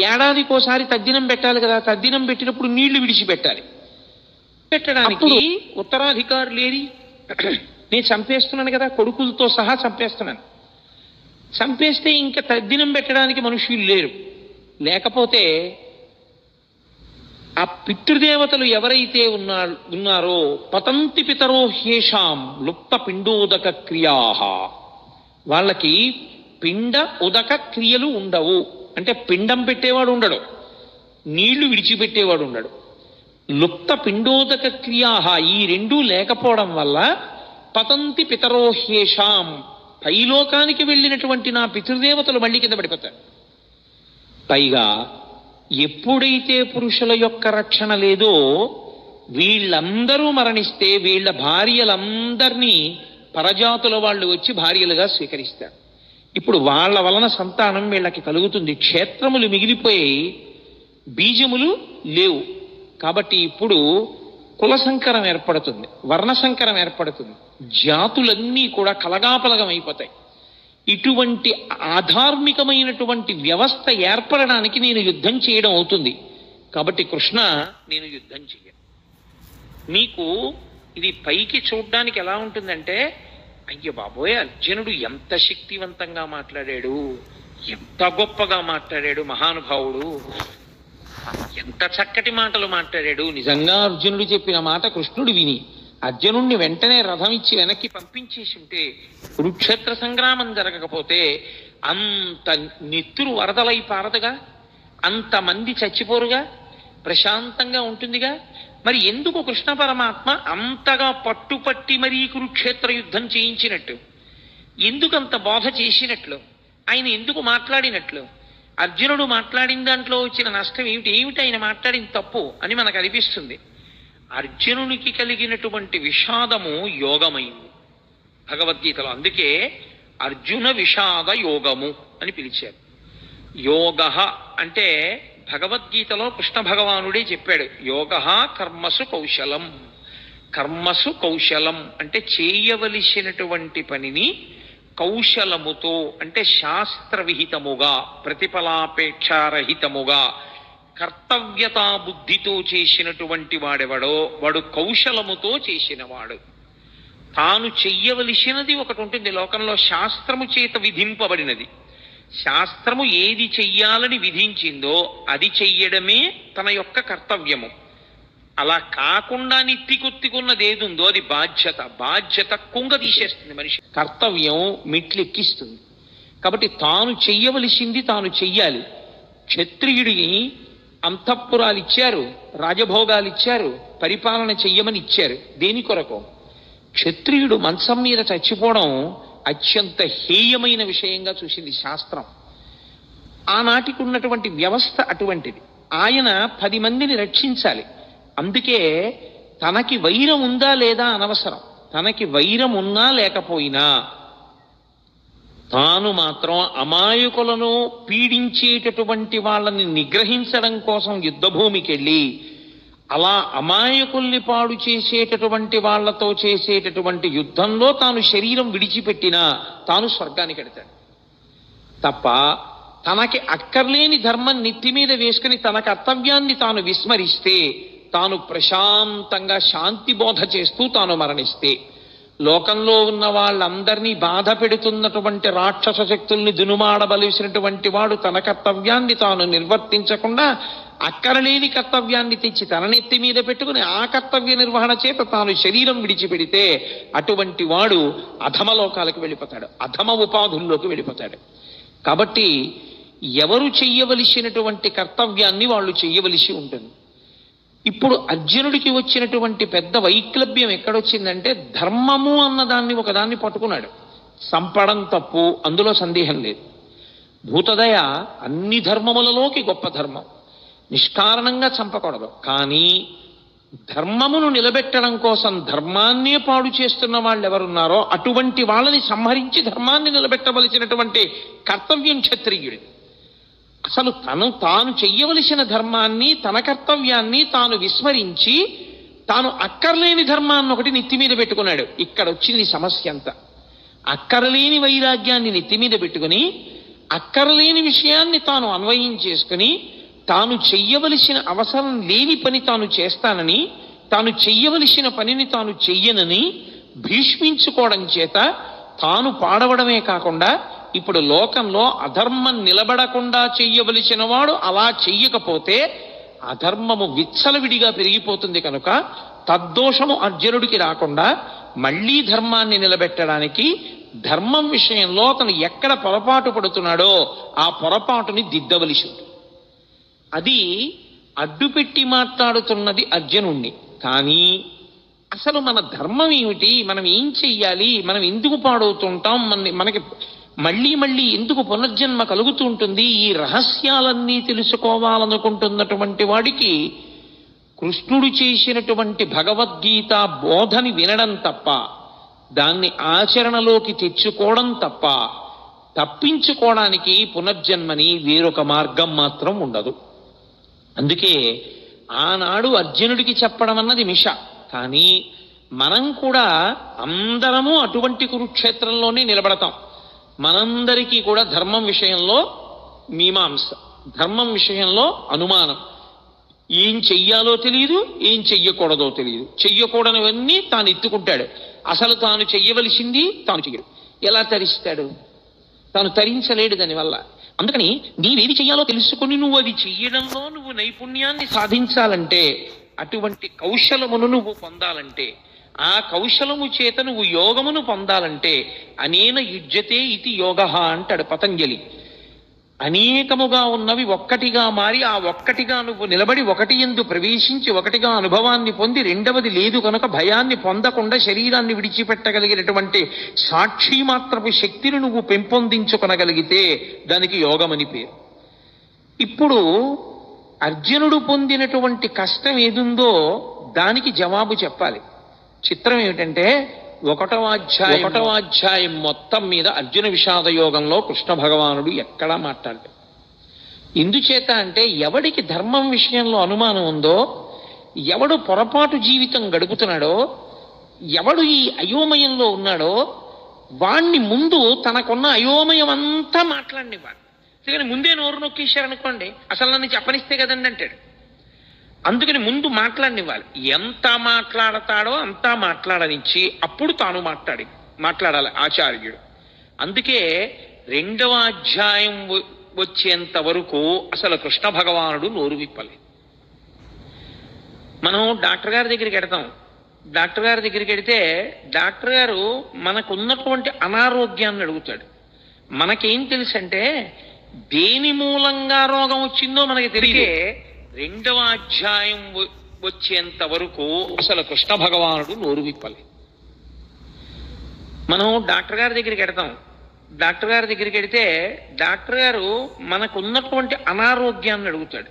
ఏడాదికోసారి తద్దినం పెట్టాలి కదా. తద్దినం పెట్టినప్పుడు నీళ్లు విడిచిపెట్టాలి. పెట్టడానికి ఉత్తరాధికారులు ఏరి నేను చంపేస్తున్నాను కదా, కొడుకులతో సహా చంపేస్తున్నాను. చంపేస్తే ఇంకా తద్దినం పెట్టడానికి మనుషులు లేరు. లేకపోతే ఆ పితృదేవతలు ఎవరైతే ఉన్నారో పతంతి పితరో హ్యేషాం లుప్త పిండోదక క్రియా, వాళ్ళకి పిండ ఉదక క్రియలు ఉండవు. అంటే పిండం పెట్టేవాడు ఉండడు, నీళ్లు విడిచిపెట్టేవాడు ఉండడు. లుప్త పిండోదక క్రియా, ఈ రెండూ లేకపోవడం వల్ల పతంతి పితరో హ్యేషాం, పైలోకానికి వెళ్ళినటువంటి నా పితృదేవతలు మళ్ళీ కింద పడిపోతారు. పైగా ఎప్పుడైతే పురుషుల యొక్క రక్షణ లేదో వీళ్ళందరూ మరణిస్తే వీళ్ళ భార్యలందరినీ పరజాతుల వాళ్ళు వచ్చి భార్యలుగా స్వీకరిస్తారు. ఇప్పుడు వాళ్ళ వలన సంతానం వీళ్ళకి కలుగుతుంది. క్షేత్రములు మిగిలిపోయి బీజములు లేవు. కాబట్టి ఇప్పుడు కుల సంకరం ఏర్పడుతుంది, వర్ణ సంకరం ఏర్పడుతుంది, జాతులన్నీ కూడా కలగాపలగం అయిపోతాయి. ఇటువంటి ఆధార్మికమైనటువంటి వ్యవస్థ ఏర్పడడానికి నేను యుద్ధం చేయడం అవుతుంది. కాబట్టి కృష్ణ, నేను యుద్ధం చెయ్యను. నీకు ఇది పైకి చూడ్డానికి ఎలా ఉంటుందంటే, అయ్య బాబోయ్ అర్జునుడు ఎంత శక్తివంతంగా మాట్లాడాడు, ఎంత గొప్పగా మాట్లాడాడు మహానుభావుడు, ఎంత చక్కటి మాటలు మాట్లాడాడు. నిజంగా అర్జునుడు చెప్పిన మాట కృష్ణుడు విని అర్జునుడిని వెంటనే రథం ఇచ్చి వెనక్కి పంపించేసి ఉంటే, కురుక్షేత్ర సంగ్రామం జరగకపోతే అంత నెత్తురు వరదలై పారదుగా, అంతమంది చచ్చిపోరుగా, ప్రశాంతంగా ఉంటుందిగా. మరి ఎందుకు కృష్ణ పరమాత్మ అంతగా పట్టుపట్టి మరీ కురుక్షేత్ర యుద్ధం చేయించినట్టు, ఎందుకంత బోధ చేసినట్లు, ఆయన ఎందుకు మాట్లాడినట్లు? అర్జునుడు మాట్లాడిన దాంట్లో వచ్చిన నష్టం ఏమిటి ఆయన మాట్లాడిన తప్పు అని మనకు అనిపిస్తుంది. అర్జునునికి కలిగినటువంటి విషాదము యోగమైంది భగవద్గీతలో. అందుకే అర్జున విషాద యోగము అని పిలిచారు. యోగ అంటే భగవద్గీతలో కృష్ణ భగవానుడే చెప్పాడు, యోగ కర్మసు కౌశలం. కర్మసు కౌశలం అంటే చేయవలసినటువంటి పనిని కౌశలముతో, అంటే శాస్త్రవిహితముగా, ప్రతిఫలాపేక్షారహితముగా, కర్తవ్యతా బుద్ధితో చేసినటువంటి వాడెవడో వాడు కౌశలముతో చేసినవాడు. తాను చెయ్యవలసినది ఒకటి ఉంటుంది లోకంలో, శాస్త్రము చేత విధింపబడినది. శాస్త్రము ఏది చెయ్యాలని విధించిందో అది చెయ్యడమే తన యొక్క కర్తవ్యము. అలా కాకుండా నిత్తికొత్తికున్నది ఏదుందో అది బాధ్యత. బాధ్యత కుంగ తీసేస్తుంది మనిషి, కర్తవ్యం మెట్లెక్కిస్తుంది. కాబట్టి తాను చెయ్యవలసింది తాను చెయ్యాలి. క్షత్రియుడిని అంతఃపురాలు ఇచ్చారు, రాజభోగాలు ఇచ్చారు, పరిపాలన చెయ్యమని ఇచ్చారు. దేని కొరకు? క్షత్రియుడు మంచం మీద చచ్చిపోవడం అత్యంత హేయమైన విషయంగా చూసింది శాస్త్రం. ఆనాటికి ఉన్నటువంటి వ్యవస్థ అటువంటిది. ఆయన 10 మందిని రక్షించాలి. అందుకే తనకి వైరం ఉందా లేదా అనవసరం. తనకి వైరం ఉన్నా లేకపోయినా తాను మాత్రం అమాయకులను పీడించేటటువంటి వాళ్ళని నిగ్రహించడం కోసం యుద్ధభూమికి వెళ్ళి అలా అమాయకుల్ని పాడు చేసేటటువంటి వాళ్లతో చేసేటటువంటి యుద్ధంలో తాను శరీరం విడిచిపెట్టినా తాను స్వర్గానికి వెడతాడు తప్ప తనకి అక్కర్లేని ధర్మం నెత్తి మీద వేసుకుని తన కర్తవ్యాన్ని తాను విస్మరిస్తే, తాను ప్రశాంతంగా శాంతి బోధ చేస్తూ తాను మరణిస్తే, లోకంలో ఉన్న వాళ్ళందరినీ బాధ పెడుతున్నటువంటి రాక్షస శక్తుల్ని దునుమాడవలసినటువంటి వాడు తన కర్తవ్యాన్ని తాను నిర్వర్తించకుండా అక్కరలేని కర్తవ్యాన్ని తెచ్చి తన నెత్తి మీద పెట్టుకుని ఆ కర్తవ్య నిర్వహణ చేత తాను శరీరం విడిచిపెడితే అటువంటి వాడు అధమలోకాలకు వెళ్ళిపోతాడు, అధమ ఉపాధుల్లోకి వెళ్ళిపోతాడు. కాబట్టి ఎవరు చెయ్యవలసినటువంటి కర్తవ్యాన్ని వాళ్ళు చెయ్యవలసి ఉంటుంది. ఇప్పుడు అర్జునుడికి వచ్చినటువంటి పెద్ద వైక్లభ్యం ఎక్కడొచ్చిందంటే, ధర్మము అన్నదాన్ని ఒకదాన్ని పట్టుకున్నాడు. సంపడం తప్పు, అందులో సందేహం లేదు. భూతదయ అన్ని ధర్మములలోకి గొప్ప ధర్మం. నిష్కారణంగా చంపకూడదు. కానీ ధర్మమును నిలబెట్టడం కోసం ధర్మాన్నే పాడు చేస్తున్న వాళ్ళు ఎవరున్నారో అటువంటి వాళ్ళని సంహరించి ధర్మాన్ని నిలబెట్టవలసినటువంటి కర్తవ్యం క్షత్రియుడిది. అసలు తాను చెయ్యవలసిన ధర్మాన్ని, తన కర్తవ్యాన్ని తాను విస్మరించి తాను అక్కర్లేని ధర్మాన్ని ఒకటి నెత్తి మీద పెట్టుకున్నాడు. ఇక్కడ వచ్చింది సమస్య అంతా. అక్కరలేని వైరాగ్యాన్ని నెత్తి మీద పెట్టుకుని అక్కరలేని విషయాన్ని తాను అన్వయం చేసుకుని తాను చెయ్యవలసిన అవసరం లేని పని తాను చేస్తానని, తాను చెయ్యవలసిన పనిని తాను చెయ్యనని భీష్మించుకోవడం చేత తాను పాడవడమే కాకుండా ఇప్పుడు లోకంలో అధర్మం నిలబడకుండా చెయ్యవలసిన వాడు అలా చెయ్యకపోతే అధర్మము విచ్చలవిడిగా పెరిగిపోతుంది. కనుక తద్దోషము అర్జునుడికి రాకుండా మళ్లీ ధర్మాన్ని నిలబెట్టడానికి ధర్మం విషయంలో అతను ఎక్కడ పొరపాటు పడుతున్నాడో ఆ పొరపాటుని దిద్దవలసి ఉంటుంది. అది అడ్డుపెట్టి మాట్లాడుతున్నది అర్జునుణ్ణి. కానీ అసలు మన ధర్మం ఏమిటి, మనం ఏం చెయ్యాలి, మనం ఎందుకు పాడవుతుంటాం, మనకి మళ్ళీ మళ్ళీ ఎందుకు పునర్జన్మ కలుగుతూ ఉంటుంది, ఈ రహస్యాలన్నీ తెలుసుకోవాలనుకుంటున్నటువంటి వాడికి కృష్ణుడు చేసినటువంటి భగవద్గీత బోధని వినడం తప్ప, దాన్ని ఆచరణలోకి తెచ్చుకోవడం తప్ప తప్పించుకోవడానికి పునర్జన్మని వేరొక మార్గం మాత్రం ఉండదు. అందుకే ఆనాడు అర్జునుడికి చెప్పడం అన్నది మిష. కానీ మనం కూడా అందరము అటువంటి కురుక్షేత్రంలోనే నిలబడతాం. మనందరికీ కూడా ధర్మం విషయంలో మీమాంస, ధర్మం విషయంలో అనుమానం. ఏం చెయ్యాలో తెలియదు, ఏం చెయ్యకూడదో తెలియదు. చెయ్యకూడనివన్నీ తాను ఎత్తుకుంటాడు. అసలు తాను చెయ్యవలసింది తాను చెయ్యడు. ఎలా తరిస్తాడు? తాను తరించలేడు దానివల్ల. అందుకని నీవేది చెయ్యాలో తెలుసుకుని నువ్వు అది చెయ్యడంలో నువ్వు నైపుణ్యాన్ని సాధించాలంటే, అటువంటి కౌశలమును నువ్వు పొందాలంటే, ఆ కౌశలము చేత నువ్వు యోగమును పొందాలంటే అనేన యుజ్యతే ఇది యోగ అంటాడు పతంజలి. అనేకముగా ఉన్నవి ఒక్కటిగా మారి ఆ ఒక్కటిగా నువ్వు నిలబడి ఒకటి యందు ప్రవేశించి ఒకటిగా అనుభవాన్ని పొంది రెండవది లేదు కనుక భయాన్ని పొందకుండా శరీరాన్ని విడిచిపెట్టగలిగినటువంటి సాక్షి మాత్రపు శక్తిని నువ్వు పెంపొందించుకొనగలిగితే దానికి యోగమని పేరు. ఇప్పుడు అర్జునుడు పొందినటువంటి కష్టం ఏదుందో దానికి జవాబు చెప్పాలి. చిత్రం ఏమిటంటే, ఒకటవ అధ్యాయం మొత్తం మీద అర్జున విషాద యోగంలో కృష్ణ భగవానుడు ఎక్కడా మాట్లాడాడు. ఎందుచేత అంటే, ఎవడికి ధర్మం విషయంలో అనుమానం ఉందో, ఎవడు పొరపాటు జీవితం గడుపుతున్నాడో, ఎవడు ఈ అయోమయంలో ఉన్నాడో వాణ్ణి ముందు తనకున్న అయోమయం అంతా మాట్లాడినివ్వాలి. అందుకని ముందే నోరు నొక్కేశారనుకోండి, అసలు నన్ను చెప్పనిస్తే కదండి అంటాడు. అందుకని ముందు మాట్లాడనివ్వాలి. ఎంత మాట్లాడతాడో అంతా మాట్లాడనిచ్చి అప్పుడు తాను మాట్లాడాలి ఆచార్యుడు. అందుకే 2వ అధ్యాయం వచ్చేంత వరకు అసలు కృష్ణ భగవానుడు నోరు విప్పలేదు. మనం డాక్టర్ గారి దగ్గరికి వెడతాం. డాక్టర్ గారి దగ్గరికి వెడితే డాక్టర్ గారు మనకున్నటువంటి అనారోగ్యాన్ని అడుగుతాడు. మనకేం తెలుసు అంటే, దేని మూలంగా రోగం వచ్చిందో మనకి తెలియదే. 2వ అధ్యాయం వచ్చేంత వరకు అసలు కృష్ణ భగవానుడు నోరు విప్పలేదు. మనం డాక్టర్ గారి దగ్గరికి వెడతాం. డాక్టర్ గారి దగ్గరికి వెడితే డాక్టర్ గారు మనకున్నటువంటి అనారోగ్యాన్ని అడుగుతాడు.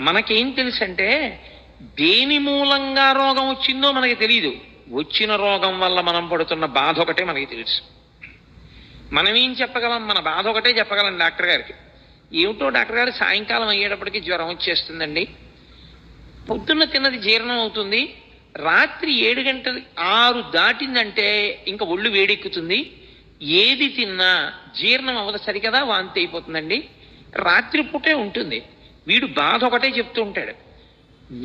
మనకేం తెలుసు అంటే దేని మూలంగా రోగం వచ్చిందో మనకి తెలియదు, వచ్చిన రోగం వల్ల మనం పడుతున్న బాధ ఒకటే మనకి తెలుసు. మనం ఏం చెప్పగలం? మన బాధ ఒకటే చెప్పగలం డాక్టర్ గారికి. ఏమిటో డాక్టర్ గారు సాయంకాలం అయ్యేటప్పటికి జ్వరం వచ్చేస్తుందండి, పొద్దున్న తిన్నది జీర్ణం అవుతుంది, రాత్రి 7 గంటలు 6 దాటిందంటే ఇంకా ఒళ్ళు వేడెక్కుతుంది, ఏది తిన్నా జీర్ణం అవ్వదు, సరికదా వాంతి అయిపోతుందండి, రాత్రిపూటే ఉంటుంది. వీడు బాధ ఒకటే చెప్తూ ఉంటాడు.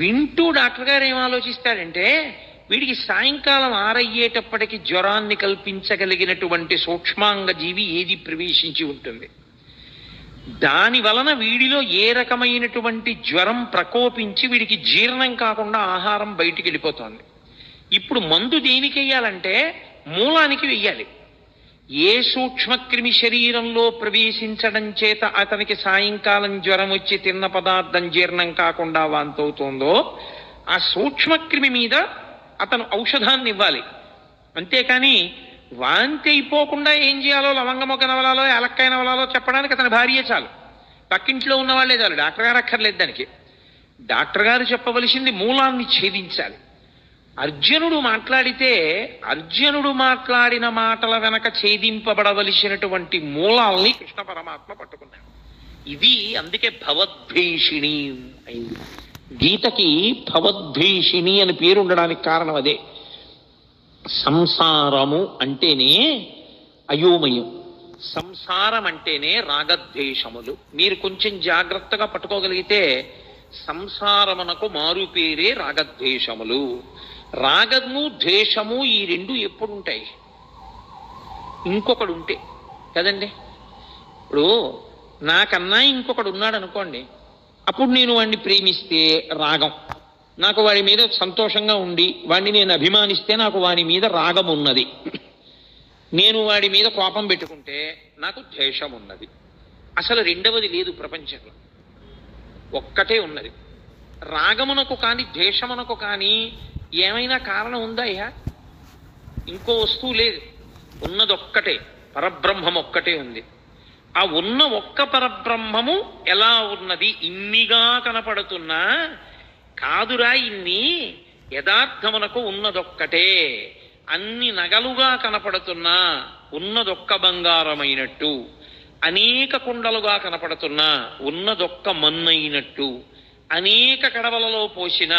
వింటూ డాక్టర్ గారు ఏం ఆలోచిస్తాడంటే వీడికి సాయంకాలం 6 అయ్యేటప్పటికి జ్వరాన్ని కల్పించగలిగినటువంటి సూక్ష్మాంగ జీవి ఏది ప్రవేశించి ఉంటుంది, దాని వలన వీడిలో ఏ రకమైనటువంటి జ్వరం ప్రకోపించి వీడికి జీర్ణం కాకుండా ఆహారం బయటికి వెళ్ళిపోతుంది. ఇప్పుడు మందు దేనికి వెయ్యాలంటే మూలానికి వెయ్యాలి. ఏ సూక్ష్మక్రిమి శరీరంలో ప్రవేశించడం చేత అతనికి సాయంకాలం జ్వరం వచ్చి తిన్న పదార్థం జీర్ణం కాకుండా వాంతవుతోందో ఆ సూక్ష్మక్రిమి మీద అతను ఔషధాన్ని ఇవ్వాలి. అంతేకాని వాంతి అయిపోకుండా ఏం చేయాలో లవంగమొగ్గ నవలాలో యాలక్కాయ నవలాలో చెప్పడానికి అతని భార్యే చాలు, పక్కింట్లో ఉన్న వాళ్ళే చాలు, డాక్టర్ గారు అక్కర్లేదు దానికి. డాక్టర్ గారు చెప్పవలసింది మూలాన్ని ఛేదించాలి. అర్జునుడు మాట్లాడితే అర్జునుడు మాట్లాడిన మాటల వెనక ఛేదింపబడవలసినటువంటి మూలాల్ని కృష్ణ పరమాత్మ పట్టుకున్నాడు. ఇది అందుకే భవద్భీషిణి అయింది. గీతకి భవద్భీషిణి అని పేరు ఉండడానికి కారణం అదే. సంసారము అంటేనే అయోమయం, సంసారం అంటేనే రాగద్వేషములు. మీరు కొంచెం జాగ్రత్తగా పట్టుకోగలిగితే సంసారమునకు మారు పేరే రాగద్వేషములు. రాగము ద్వేషము ఈ రెండు ఎప్పుడు ఉంటాయి? ఇంకొకడు ఉంటే కదండి. ఇప్పుడు నాకన్నా ఇంకొకడు ఉన్నాడు అనుకోండి, అప్పుడు నేను వాడిని ప్రేమిస్తే రాగం, నాకు వాడి మీద సంతోషంగా ఉండి వాడిని నేను అభిమానిస్తే నాకు వాడి మీద రాగం ఉన్నది. నేను వాడి మీద కోపం పెట్టుకుంటే నాకు ద్వేషం ఉన్నది. అసలు రెండవది లేదు ప్రపంచంలో, ఒక్కటే ఉన్నది. రాగమునకు కానీ ద్వేషమునకు కానీ ఏమైనా కారణం ఉందా? ఇంకో వస్తువు లేదు, ఉన్నదొక్కటే, పరబ్రహ్మం ఒక్కటే ఉంది. ఆ ఉన్న ఒక్క పరబ్రహ్మము ఎలా ఉన్నది? ఇన్నిగా కనపడుతున్నా కాదురా, ఇన్ని యథార్థమునకు ఉన్నదొక్కటే. అన్ని నగలుగా కనపడుతున్నా ఉన్నదొక్క బంగారమైనట్టు, అనేక కుండలుగా కనపడుతున్నా ఉన్నదొక్క మన్నైనట్టు, అనేక కడవలలో పోసిన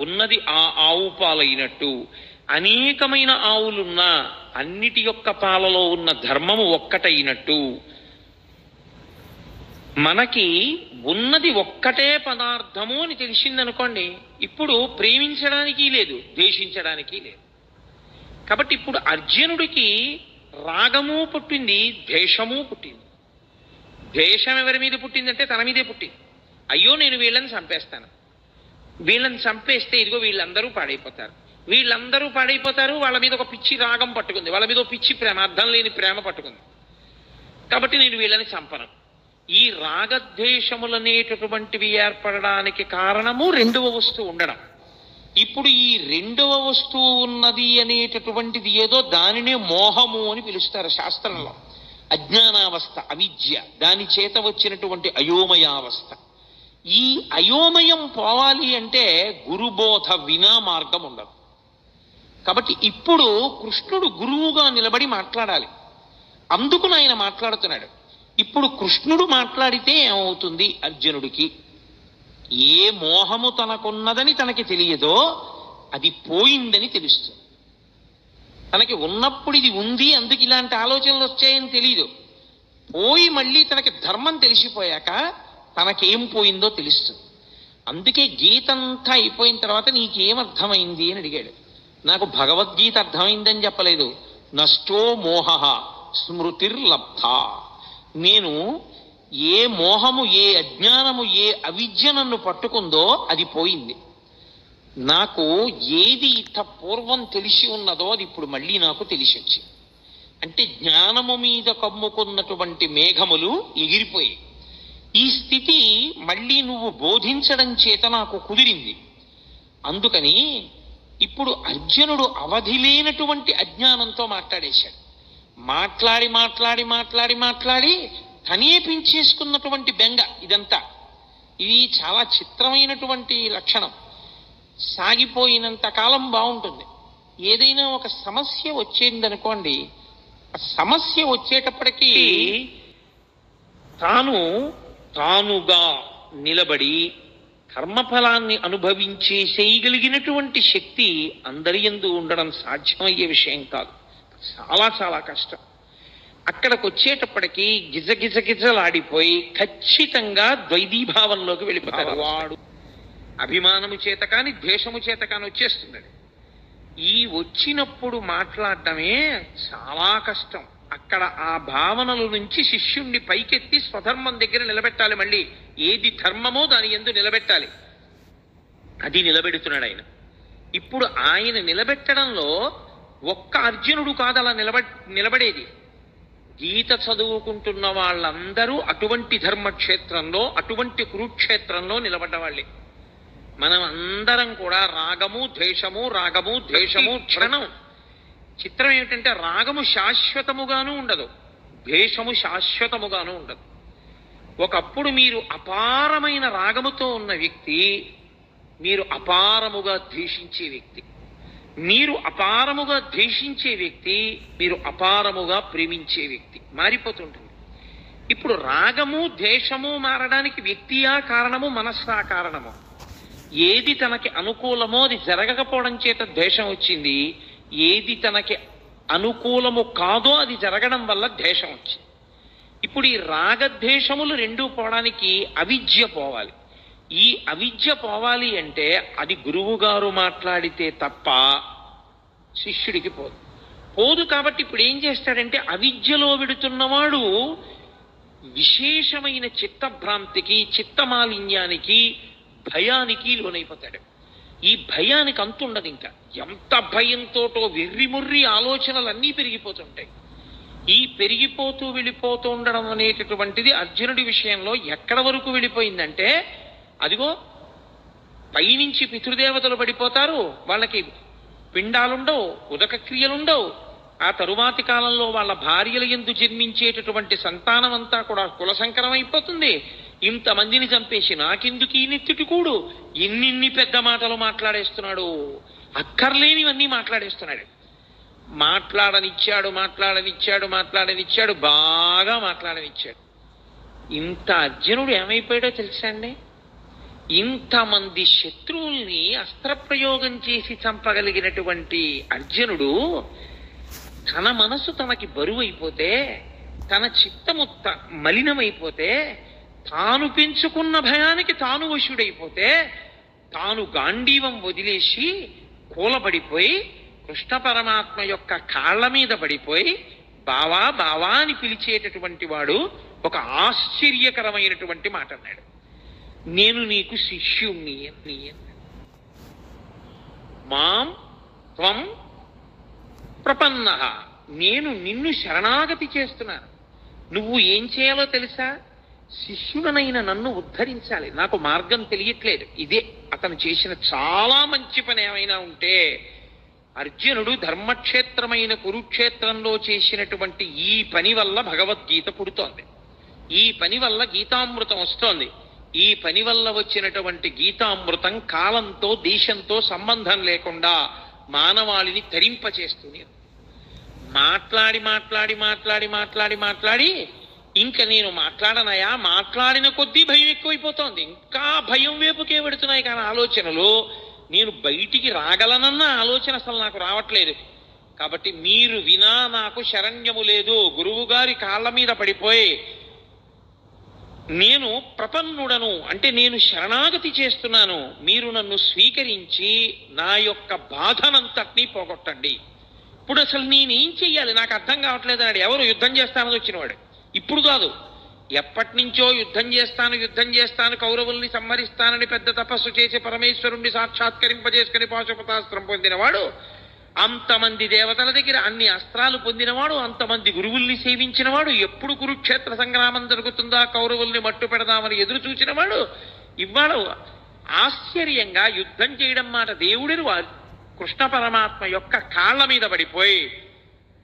ఉన్నది ఆ ఆవు పాలైనట్టు, అనేకమైన ఆవులున్నా అన్నిటి యొక్క పాలలో ఉన్న ధర్మము ఒక్కటైనట్టు, మనకి ఉన్నది ఒక్కటే పదార్థము అని తెలిసిందనుకోండి, ఇప్పుడు ప్రేమించడానికి లేదు, ద్వేషించడానికి లేదు. కాబట్టి ఇప్పుడు అర్జునుడికి రాగము పుట్టింది, ద్వేషము పుట్టింది. ద్వేషం ఎవరి మీద పుట్టిందంటే తన మీదే పుట్టింది. అయ్యో నేను వీళ్ళని చంపేస్తాను, వీళ్ళని చంపేస్తే ఇదిగో వీళ్ళందరూ పాడైపోతారు, వీళ్ళందరూ పాడైపోతారు, వాళ్ళ మీద ఒక పిచ్చి రాగం పట్టుకుంది, వాళ్ళ మీద ఒక పిచ్చి ప్రేమ, అర్థం లేని ప్రేమ పట్టుకుంది, కాబట్టి నేను వీళ్ళని చంపను. ఈ రాగద్వేషములనేటటువంటివి ఏర్పడడానికి కారణము రెండవ వస్తువు ఉండడం. ఇప్పుడు ఈ రెండవ వస్తువు ఉన్నది అనేటటువంటిది ఏదో, దానినే మోహము అని పిలుస్తారు శాస్త్రంలో. అజ్ఞానావస్థ, అవిద్య, దాని చేత వచ్చినటువంటి అయోమయావస్థ. ఈ అయోమయం పోవాలి అంటే గురుబోధ వినా మార్గం ఉండదు. కాబట్టి ఇప్పుడు కృష్ణుడు గురువుగా నిలబడి మాట్లాడాలి. అందుకు ఆయన మాట్లాడుతున్నాడు. ఇప్పుడు కృష్ణుడు మాట్లాడితే ఏమవుతుంది? అర్జునుడికి ఏ మోహము తనకున్నదని తనకి తెలియదో అది పోయిందని తెలుస్తుంది. తనకి ఉన్నప్పుడు ఇది ఉంది, అందుకు ఇలాంటి ఆలోచనలు వచ్చాయని తెలియదు. పోయి మళ్ళీ తనకి ధర్మం తెలిసిపోయాక తనకేం పోయిందో తెలుస్తుంది. అందుకే గీతంతా అయిపోయిన తర్వాత నీకేమర్థమైంది అని అడిగాడు. నాకు భగవద్గీత అర్థమైందని చెప్పలేదు. నష్టో మోహ స్మృతిర్లబ్ధ. నేను ఏ మోహము, ఏ అజ్ఞానము, ఏ అవిద్య నన్ను పట్టుకుందో అది పోయింది. నాకు ఏది ఇంత పూర్వం తెలిసి ఉన్నదో అది ఇప్పుడు మళ్ళీ నాకు తెలిసి వచ్చింది. అంటే జ్ఞానము మీద కమ్ముకున్నటువంటి మేఘములు ఎగిరిపోయాయి. ఈ స్థితి మళ్ళీ నువ్వు బోధించడం చేత నాకు కుదిరింది. అందుకని ఇప్పుడు అర్జునుడు అవధి లేనటువంటి అజ్ఞానంతో మాట్లాడేశాడు. మాట్లాడి మాట్లాడి మాట్లాడి మాట్లాడి తనే పెంచేసుకున్నటువంటి బెంగ ఇదంతా. ఇది చాలా చిత్రమైనటువంటి లక్షణం. సాగిపోయినంత కాలం బాగుంటుంది. ఏదైనా ఒక సమస్య వచ్చేందనుకోండి, ఆ సమస్య వచ్చేటప్పటికీ తానుగా నిలబడి కర్మఫలాన్ని అనుభవించేసేయగలిగినటువంటి శక్తి అందరి యందు ఉండడం సాధ్యమయ్యే విషయం కాదు. చాలా చాలా కష్టం. అక్కడికి వచ్చేటప్పటికీ గిజగిజగిజలాడిపోయి ఖచ్చితంగా ద్వైదీభావంలోకి వెళ్ళిపోతాడు. వాడు అభిమానము చేత కాని ద్వేషము చేత కాని వచ్చేస్తున్నాడు. ఈ వచ్చినప్పుడు మాట్లాడటమే చాలా కష్టం. అక్కడ ఆ భావనల నుంచి శిష్యుణ్ణి పైకెత్తి స్వధర్మం దగ్గర నిలబెట్టాలి. మళ్ళీ ఏది ధర్మమో దాని యందు నిలబెట్టాలి. అది నిలబెడుతున్నాడు ఆయన. ఇప్పుడు ఆయన నిలబెట్టడంలో ఒక్క అర్జునుడు కాదు అలా నిలబడేది. గీత చదువుకుంటున్న వాళ్ళందరూ అటువంటి ధర్మక్షేత్రంలో, అటువంటి కురుక్షేత్రంలో నిలబడ్డవాళ్ళే. మనం అందరం కూడా రాగము ద్వేషము క్షణం. చిత్రం ఏమిటంటే రాగము శాశ్వతముగాను ఉండదు, ద్వేషము శాశ్వతముగాను ఉండదు. ఒకప్పుడు మీరు అపారమైన రాగముతో ఉన్న వ్యక్తి మీరు అపారముగా ద్వేషించే వ్యక్తి, మీరు అపారముగా ద్వేషించే వ్యక్తి మీరు అపారముగా ప్రేమించే వ్యక్తి మారిపోతుంటుంది. ఇప్పుడు రాగము ద్వేషము మారడానికి వ్యక్తియా కారణము, మనస్సా కారణము? ఏది తనకి అనుకూలమో అది జరగకపోవడం చేత ద్వేషం వచ్చింది, ఏది తనకి అనుకూలము కాదో అది జరగడం వల్ల ద్వేషం వచ్చింది. ఇప్పుడు ఈ రాగద్వేషములు రెండూ పోవడానికి అవిద్య పోవాలి. ఈ అవిద్య పోవాలి అంటే అది గురువు గారు మాట్లాడితే తప్ప శిష్యుడికి పోదు. కాబట్టి ఇప్పుడు ఏం చేస్తాడంటే అవిద్యలో విడుతున్నవాడు విశేషమైన చిత్తభ్రాంతికి, చిత్తమాలిన్యానికి, భయానికి లోనైపోతాడు. ఈ భయానికి అంతుండదు. ఇంకా ఎంత భయంతోటో వెర్రిముర్రి ఆలోచనలన్నీ పెరిగిపోతుంటాయి. ఈ పెరిగిపోతూ వెళ్ళిపోతూ ఉండడం అనేటటువంటిది అర్జునుడి విషయంలో ఎక్కడ వరకు వెళ్ళిపోయిందంటే, అదిగో పైనుంచి పితృదేవతలు పడిపోతారు, వాళ్ళకి పిండాలుండవు, ఉదక క్రియలుండవు. ఆ తరువాతి కాలంలో వాళ్ళ భార్యల యందు జన్మించేటటువంటి సంతానం అంతా కూడా కులసంకరం అయిపోతుంది. ఇంతమందిని చంపేసి నాకెందుకు ఈ నెత్తిటి కూడు, ఇన్నిన్ని పెద్ద మాటలు మాట్లాడేస్తున్నాడు, అక్కర్లేనివన్నీ మాట్లాడేస్తున్నాడు. మాట్లాడనిచ్చాడు, బాగా మాట్లాడనిచ్చాడు. ఇంత అర్జునుడు ఏమైపోయాడో తెలుసా అండి? ఇంతమంది శత్రువుల్ని అస్త్రప్రయోగం చేసి చంపగలిగినటువంటి అర్జునుడు తన మనసు తనకి బరువు అయిపోతే, తన చిత్తము మలినమైపోతే, తాను పెంచుకున్న భయానికి తాను వశుడైపోతే, తాను గాంధీవం వదిలేసి కూలబడిపోయి కృష్ణ పరమాత్మ యొక్క కాళ్ల మీద పడిపోయి బావా బావా అని పిలిచేటటువంటి వాడు ఒక ఆశ్చర్యకరమైనటువంటి మాట అన్నాడు. నేను నీకు శిష్యుణ్ణి మాం త్వం ప్రపన్నః, నేను నిన్ను శరణాగతి చేస్తున్నాను. నువ్వు ఏం చేయాలో తెలుసా? శిష్యుడనైన నన్ను ఉద్ధరించాలి. నాకు మార్గం తెలియట్లేదు. ఇదే అతను చేసిన చాలా మంచి పని. ఏమైనా ఉంటే అర్జునుడు ధర్మక్షేత్రమైన కురుక్షేత్రంలో చేసినటువంటి ఈ పని వల్ల భగవద్గీత పుడుతోంది, ఈ పని వల్ల గీతామృతం వస్తోంది. ఈ పని వల్ల వచ్చినటువంటి గీతామృతం కాలంతో దేశంతో సంబంధం లేకుండా మానవాళిని తరింపచేస్తుంది. మాట్లాడి ఇంకా నేను మాట్లాడనయా, మాట్లాడిన కొద్దీ భయం ఎక్కువైపోతోంది. ఇంకా భయం వైపుకే పెడుతున్నాయి కానీ ఆలోచనలు. నేను బయటికి రాగలనన్న ఆలోచన అసలు నాకు రావట్లేదు. కాబట్టి మీరు వినా నాకు శరణ్యము లేదు. గురువు గారి కాళ్ళ మీద పడిపోయి నేను ప్రపన్నుడను అంటే నేను శరణాగతి చేస్తున్నాను, మీరు నన్ను స్వీకరించి నా యొక్క బాధనంతటినీ పోగొట్టండి. ఇప్పుడు అసలు నేనేం చెయ్యాలి నాకు అర్థం కావట్లేదు అన్నాడు. ఎవరు? యుద్ధం చేస్తానని వచ్చినవాడు. ఇప్పుడు కాదు, ఎప్పటి నుంచో యుద్ధం చేస్తాను కౌరవుల్ని సంహరిస్తానని పెద్ద తపస్సు చేసి పరమేశ్వరుణ్ణి సాక్షాత్కరింపజేసుకుని పాశుపతాస్త్రం పొందినవాడు, అంతమంది దేవతల దగ్గర అన్ని అస్త్రాలు పొందినవాడు, అంతమంది గురువుల్ని సేవించినవాడు, ఎప్పుడు కురుక్షేత్ర సంగ్రామం జరుగుతుందా కౌరవుల్ని మట్టు పెడదామని ఎదురు చూచినవాడు, ఇవాళ ఆశ్చర్యంగా యుద్ధం చేయడం మాట దేవుడిని కృష్ణ పరమాత్మ యొక్క కాళ్ళ మీద పడిపోయి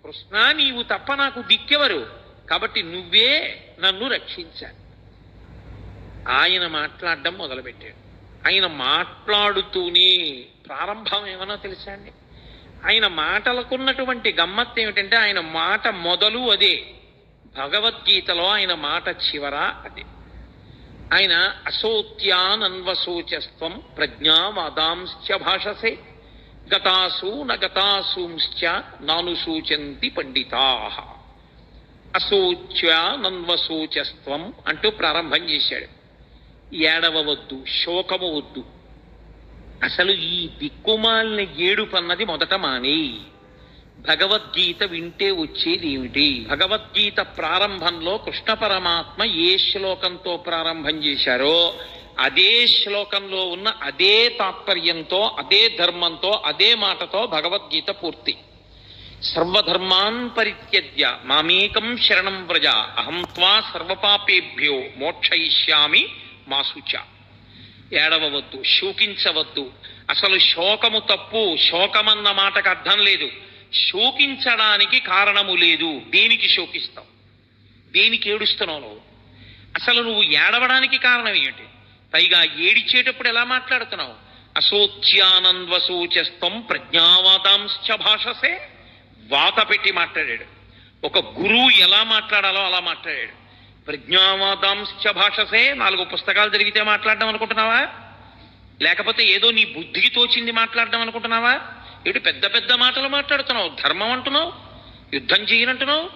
కృష్ణ నీవు తప్ప నాకు దిక్కెవరు, కాబట్టి నువ్వే నన్ను రక్షించాలి. ఆయన మాట్లాడడం మొదలుపెట్టాడు. ఆయన మాట్లాడుతూనే ప్రారంభం ఏమన్నా తెలుసా అండి? ఆయన మాటలకున్నటువంటి గమ్మత్తు ఏమిటంటే ఆయన మాట మొదలు అదే, భగవద్గీతలో ఆయన మాట చివర అదే. ఆయన అశోత్యానన్వశోచస్త్వం ప్రజ్ఞావాదాంశ్చ భాషసే గతాసు నగతాసూంశ్చ నానుసూచంతి పండితాః. అశోచ్యానన్వశోచస్త్వం అంటూ ప్రారంభం చేశాడు. ఏడవవద్దు, శోకము వద్దు, అసలు ఈ దిక్కుమాలిన ఏడుపన్నది మొదట మానే. భగవద్గీత వింటే వచ్చేది ఏమిటి? భగవద్గీత ప్రారంభంలో కృష్ణ పరమాత్మ ఏ శ్లోకంతో ప్రారంభం చేశారో అదే శ్లోకంలో ఉన్న అదే తాత్పర్యంతో, అదే ధర్మంతో, అదే మాటతో భగవద్గీత పూర్తి. సర్వధర్మాన్ పరిత్యజ్య మామేకం శరణం వ్రజ అహం త్వా సర్వపాపేభ్యో మోక్షయిష్యామి మా శుచ. ఏడవవద్దు, శోకించవద్దు. అసలు శోకము తప్పు. శోకమన్న మాటకు అర్థం లేదు. శోకించడానికి కారణము లేదు. దేనికి శోకిస్తావు? దేనికి ఏడుస్తున్నావు నువ్వు? అసలు నువ్వు ఏడవడానికి కారణం ఏమిటి? పైగా ఏడిచేటప్పుడు ఎలా మాట్లాడుతున్నావు? అశోచ్యానంద్వశోచస్తం ప్రజ్ఞావాదాంశ్చ భాషసే. వాత పెట్టి మాట్లాడాడు. ఒక గురువు ఎలా మాట్లాడాలో అలా మాట్లాడాడు. ప్రజ్ఞావాదాంశ్చ భాషసే. 4 పుస్తకాలు జరిగితే మాట్లాడడం అనుకుంటున్నావా? లేకపోతే ఏదో నీ బుద్ధికి తోచింది మాట్లాడడం అనుకుంటున్నావా? ఏమిటి పెద్ద పెద్ద మాటలు మాట్లాడుతున్నావు? ధర్మం అంటున్నావు, యుద్ధం చేయనంటున్నావు,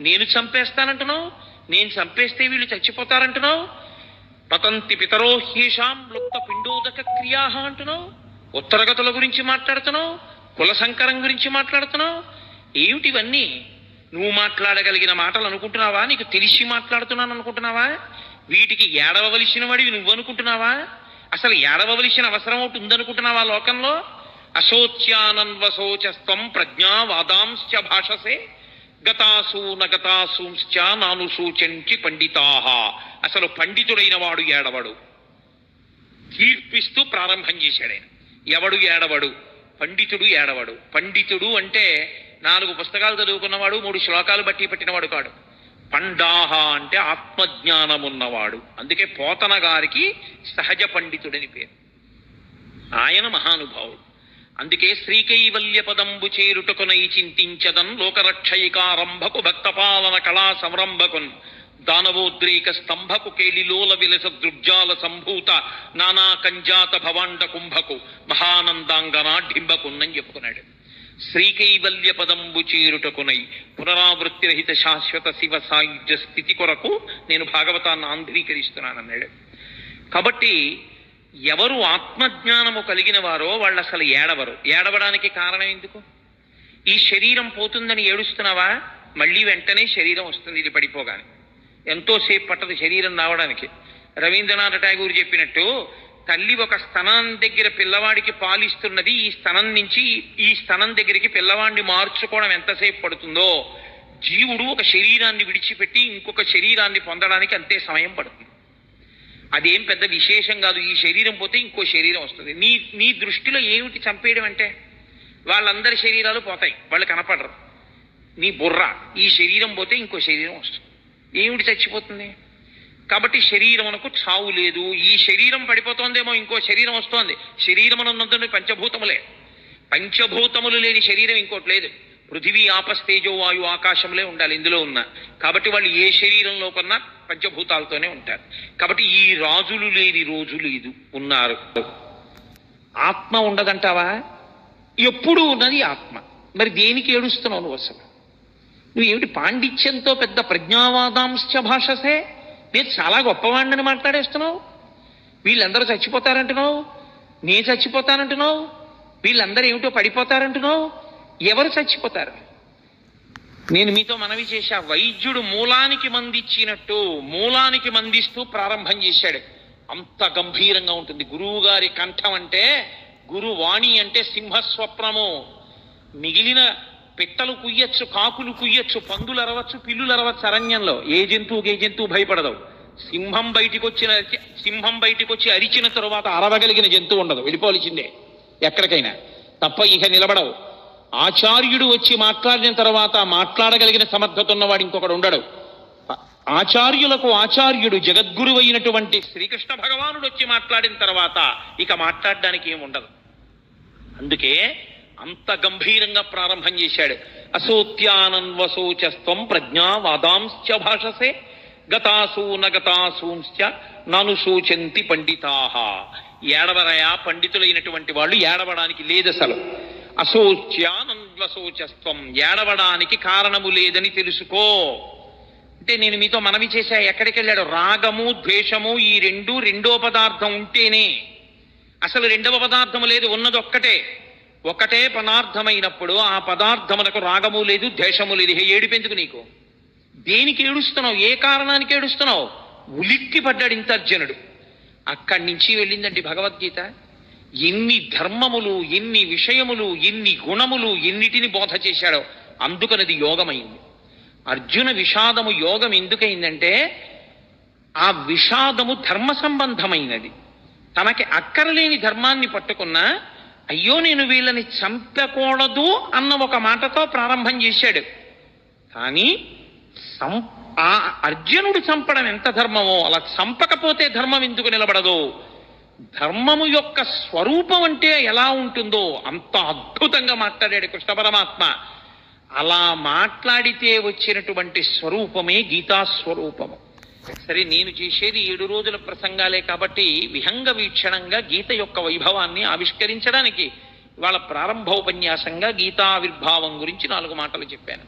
నేను చంపేస్తానంటున్నావు, నేను చంపేస్తే వీళ్ళు చచ్చిపోతారంటున్నావు, పతంతి పితరో హ్యేషాం లుప్త పిండోదక క్రియా అంటున్నావు, ఉత్తరగతుల గురించి మాట్లాడుతున్నావు, కుల సంకరం గురించి మాట్లాడుతున్నావు. ఏమిటివన్నీ? నువ్వు మాట్లాడగలిగిన మాటలు అనుకుంటున్నావా? నీకు తెలిసి మాట్లాడుతున్నాను అనుకుంటున్నావా? వీటికి ఏడవవలసిన వాడివి నువ్వు అనుకుంటున్నావా? అసలు ఏడవవలసిన అవసరం ఒకటి ఉందనుకుంటున్నావా లోకంలో? అశోచ్యానన్వశోచస్త్వం ప్రజ్ఞావాదాంశ్చ భాషసే గతాసు నగతాసూంశ్చ నానుసూచంచి పండితాః. అసలు పండితుడైన వాడు ఏడవడు. తీర్పిస్తూ ప్రారంభం చేశాడు ఆయన. ఎవడు ఏడవడు? పండితుడు ఏడవడు. పండితుడు అంటే 4 పుస్తకాలు చదువుకున్నవాడు, 3 శ్లోకాలు బట్టి పట్టినవాడు కాడు. పండాహ అంటే ఆత్మజ్ఞానమున్నవాడు. అందుకే పోతన గారికి సహజ పండితుడని పేరు. ఆయన మహానుభావుడు. అందుకే శ్రీకైవల్య పదంబు చేరుటకునై చింతించదన్ లోకరక్షయికారంభకు భక్తపాలన కళా సంరంభకున్ దానవోద్రేక స్తంభకు కేలిలోల విలస దృగ్జాల సంభూత నానా కంజాత భవాండ కుంభకు మహానందాంగనాఢింబకున్నని చెప్పుకున్నాడు. శ్రీకైవల్య పదంబు చేరుటకునై పునరావృత్తి రహిత శాశ్వత శివ సాయుధ్య స్థితి కొరకు నేను భాగవతాన్ని ఆంధ్రీకరిస్తున్నానన్నాడు. కాబట్టి ఎవరు ఆత్మజ్ఞానము కలిగిన వారో వాళ్ళు అసలు ఏడవరు. ఏడవడానికి కారణం ఎందుకు? ఈ శరీరం పోతుందని ఏడుస్తున్నావా? మళ్ళీ వెంటనే శరీరం వస్తుంది. ఇది పడిపోగానే ఎంతోసేపు పట్టదు శరీరం రావడానికి. రవీంద్రనాథ్ ఠాగూర్ చెప్పినట్టు తల్లి ఒక స్తనం దగ్గర పిల్లవాడికి పాలిస్తున్నది, ఈ స్తనం నుంచి ఈ స్తనం దగ్గరికి పిల్లవాడిని మార్చుకోవడం ఎంతసేపు పడుతుందో జీవుడు ఒక శరీరాన్ని విడిచిపెట్టి ఇంకొక శరీరాన్ని పొందడానికి అంతే సమయం పడుతుంది. అదేం పెద్ద విశేషం కాదు. ఈ శరీరం పోతే ఇంకో శరీరం వస్తుంది. నీ దృష్టిలో ఏమిటి చంపేయడం అంటే? వాళ్ళందరి శరీరాలు పోతాయి, వాళ్ళు కనపడరు. నీ బుర్ర ఈ శరీరం పోతే ఇంకో శరీరం వస్తుంది. ఏమిటి చచ్చిపోతుంది? కాబట్టి శరీరమునకు చావు లేదు. ఈ శరీరం పడిపోతోందేమో ఇంకో శరీరం వస్తోంది. శరీరమునందు పంచభూతములే. పంచభూతములు లేని శరీరం ఇంకోటి లేదు. పృథివీ ఆపస్తేజో వాయు ఆకాశములే ఉండాలి ఇందులో ఉన్న. కాబట్టి వాళ్ళు ఏ శరీరంలో కొన్నా పంచభూతాలతోనే ఉంటారు. కాబట్టి ఈ రాజులు లేని రోజు లేదు, ఉన్నారు. ఆత్మ ఉండదంటావా? ఎప్పుడు ఉన్నది ఆత్మ. మరి దేనికి ఏడుస్తున్నావు నువ్వు? అసలు నువ్వు ఏమిటి పాండిత్యంతో పెద్ద ప్రజ్ఞావాదాంశ్చ భాషసే నేను చాలా గొప్పవాడిని మాట్లాడేస్తున్నావు. వీళ్ళందరూ చచ్చిపోతారంటున్నావు, నేను చచ్చిపోతానంటున్నావు, వీళ్ళందరూ ఏమిటో పడిపోతారంటున్నావు. ఎవరు చచ్చిపోతారు? నేను మీతో మనవి చేశా, వైద్యుడు మూలానికి మందిచ్చినట్టు మూలానికి మందిస్తూ ప్రారంభం చేశాడు. అంత గంభీరంగా ఉంటుంది గురువు గారి కంఠం. అంటే గురువాణి అంటే సింహస్వప్నము. మిగిలిన పిట్టలు కుయ్యచ్చు, కాకులు కుయ్యచ్చు, పందులు అరవచ్చు, పిల్లులు అరవచ్చు. అరణ్యంలో ఏ జంతువు భయపడదు. సింహం బయటికి వచ్చి అరిచిన తరువాత అరవగలిగిన జంతువు ఉండదు, వెళ్ళిపోవలసిందే ఎక్కడికైనా తప్ప. ఇక నిలబడవు. ఆచార్యుడు వచ్చి మాట్లాడిన తర్వాత మాట్లాడగలిగిన సమర్థత ఉన్నవాడు ఇంకొకడు ఉండడు. ఆచార్యులకు ఆచార్యుడు జగద్గురు అయినటువంటి శ్రీకృష్ణ భగవానుడు వచ్చి మాట్లాడిన తర్వాత ఇక మాట్లాడడానికి ఏముండదు. అందుకే అంత గంభీరంగా ప్రారంభం చేశాడు. అసోత్యానన్వసోచస్త్వం ప్రజ్ఞావాదాంశ్చ భాషసే గతాసూ నగతాసూంశ్చ నను శోచంతి పండితాః. ఏడవరయా పండితులైనటువంటి వాళ్ళు ఏడవడానికి లేదసలు. అశోచ్యానన్వశోచస్త్వం, ఏడవడానికి కారణము లేదని తెలుసుకో. అంటే నేను మీతో మనవి చేశా, ఎక్కడికి వెళ్ళాడు? రాగము ద్వేషము ఈ రెండో పదార్థం ఉంటేనే. అసలు రెండవ పదార్థము లేదు, ఉన్నది ఒకటే పదార్థమైనప్పుడు ఆ పదార్థమునకు రాగము లేదు ద్వేషము లేదు. ఏడిపెందుకు నీకు? దేనికి ఏడుస్తున్నావు? ఏ కారణానికి ఏడుస్తున్నావు? ఉలిక్కి పడ్డాడు ఇంత అర్జునుడు. అక్కడి నుంచి వెళ్ళిందండి భగవద్గీత. ఎన్ని ధర్మములు, ఎన్ని విషయములు, ఎన్ని గుణములు, ఎన్నిటిని బోధ చేశాడో. అందుకనది యోగమైంది. అర్జున విషాదము యోగం ఎందుకైందంటే ఆ విషాదము ధర్మ సంబంధమైనది. తనకి అక్కరలేని ధర్మాన్ని పట్టుకున్నా అయ్యో నేను వీళ్ళని చంపకూడదు అన్న ఒక మాటతో ప్రారంభం చేశాడు. కానీ ఆ అర్జునుడు చంపడం ఎంత ధర్మమో అలా చంపకపోతే ధర్మం ఎందుకు నిలబడదో, ధర్మము యొక్క స్వరూపం అంటే ఎలా ఉంటుందో అంత అద్భుతంగా మాట్లాడాడు కృష్ణ పరమాత్మ. అలా మాట్లాడితే వచ్చినటువంటి స్వరూపమే గీతాస్వరూపము. సరే, నేను చేసేది 7 రోజుల ప్రసంగాలే కాబట్టి విహంగ వీక్షణంగా గీత యొక్క వైభవాన్ని ఆవిష్కరించడానికి ఇవాళ ప్రారంభోపన్యాసంగా గీతావిర్భావం గురించి 4 మాటలు చెప్పాను.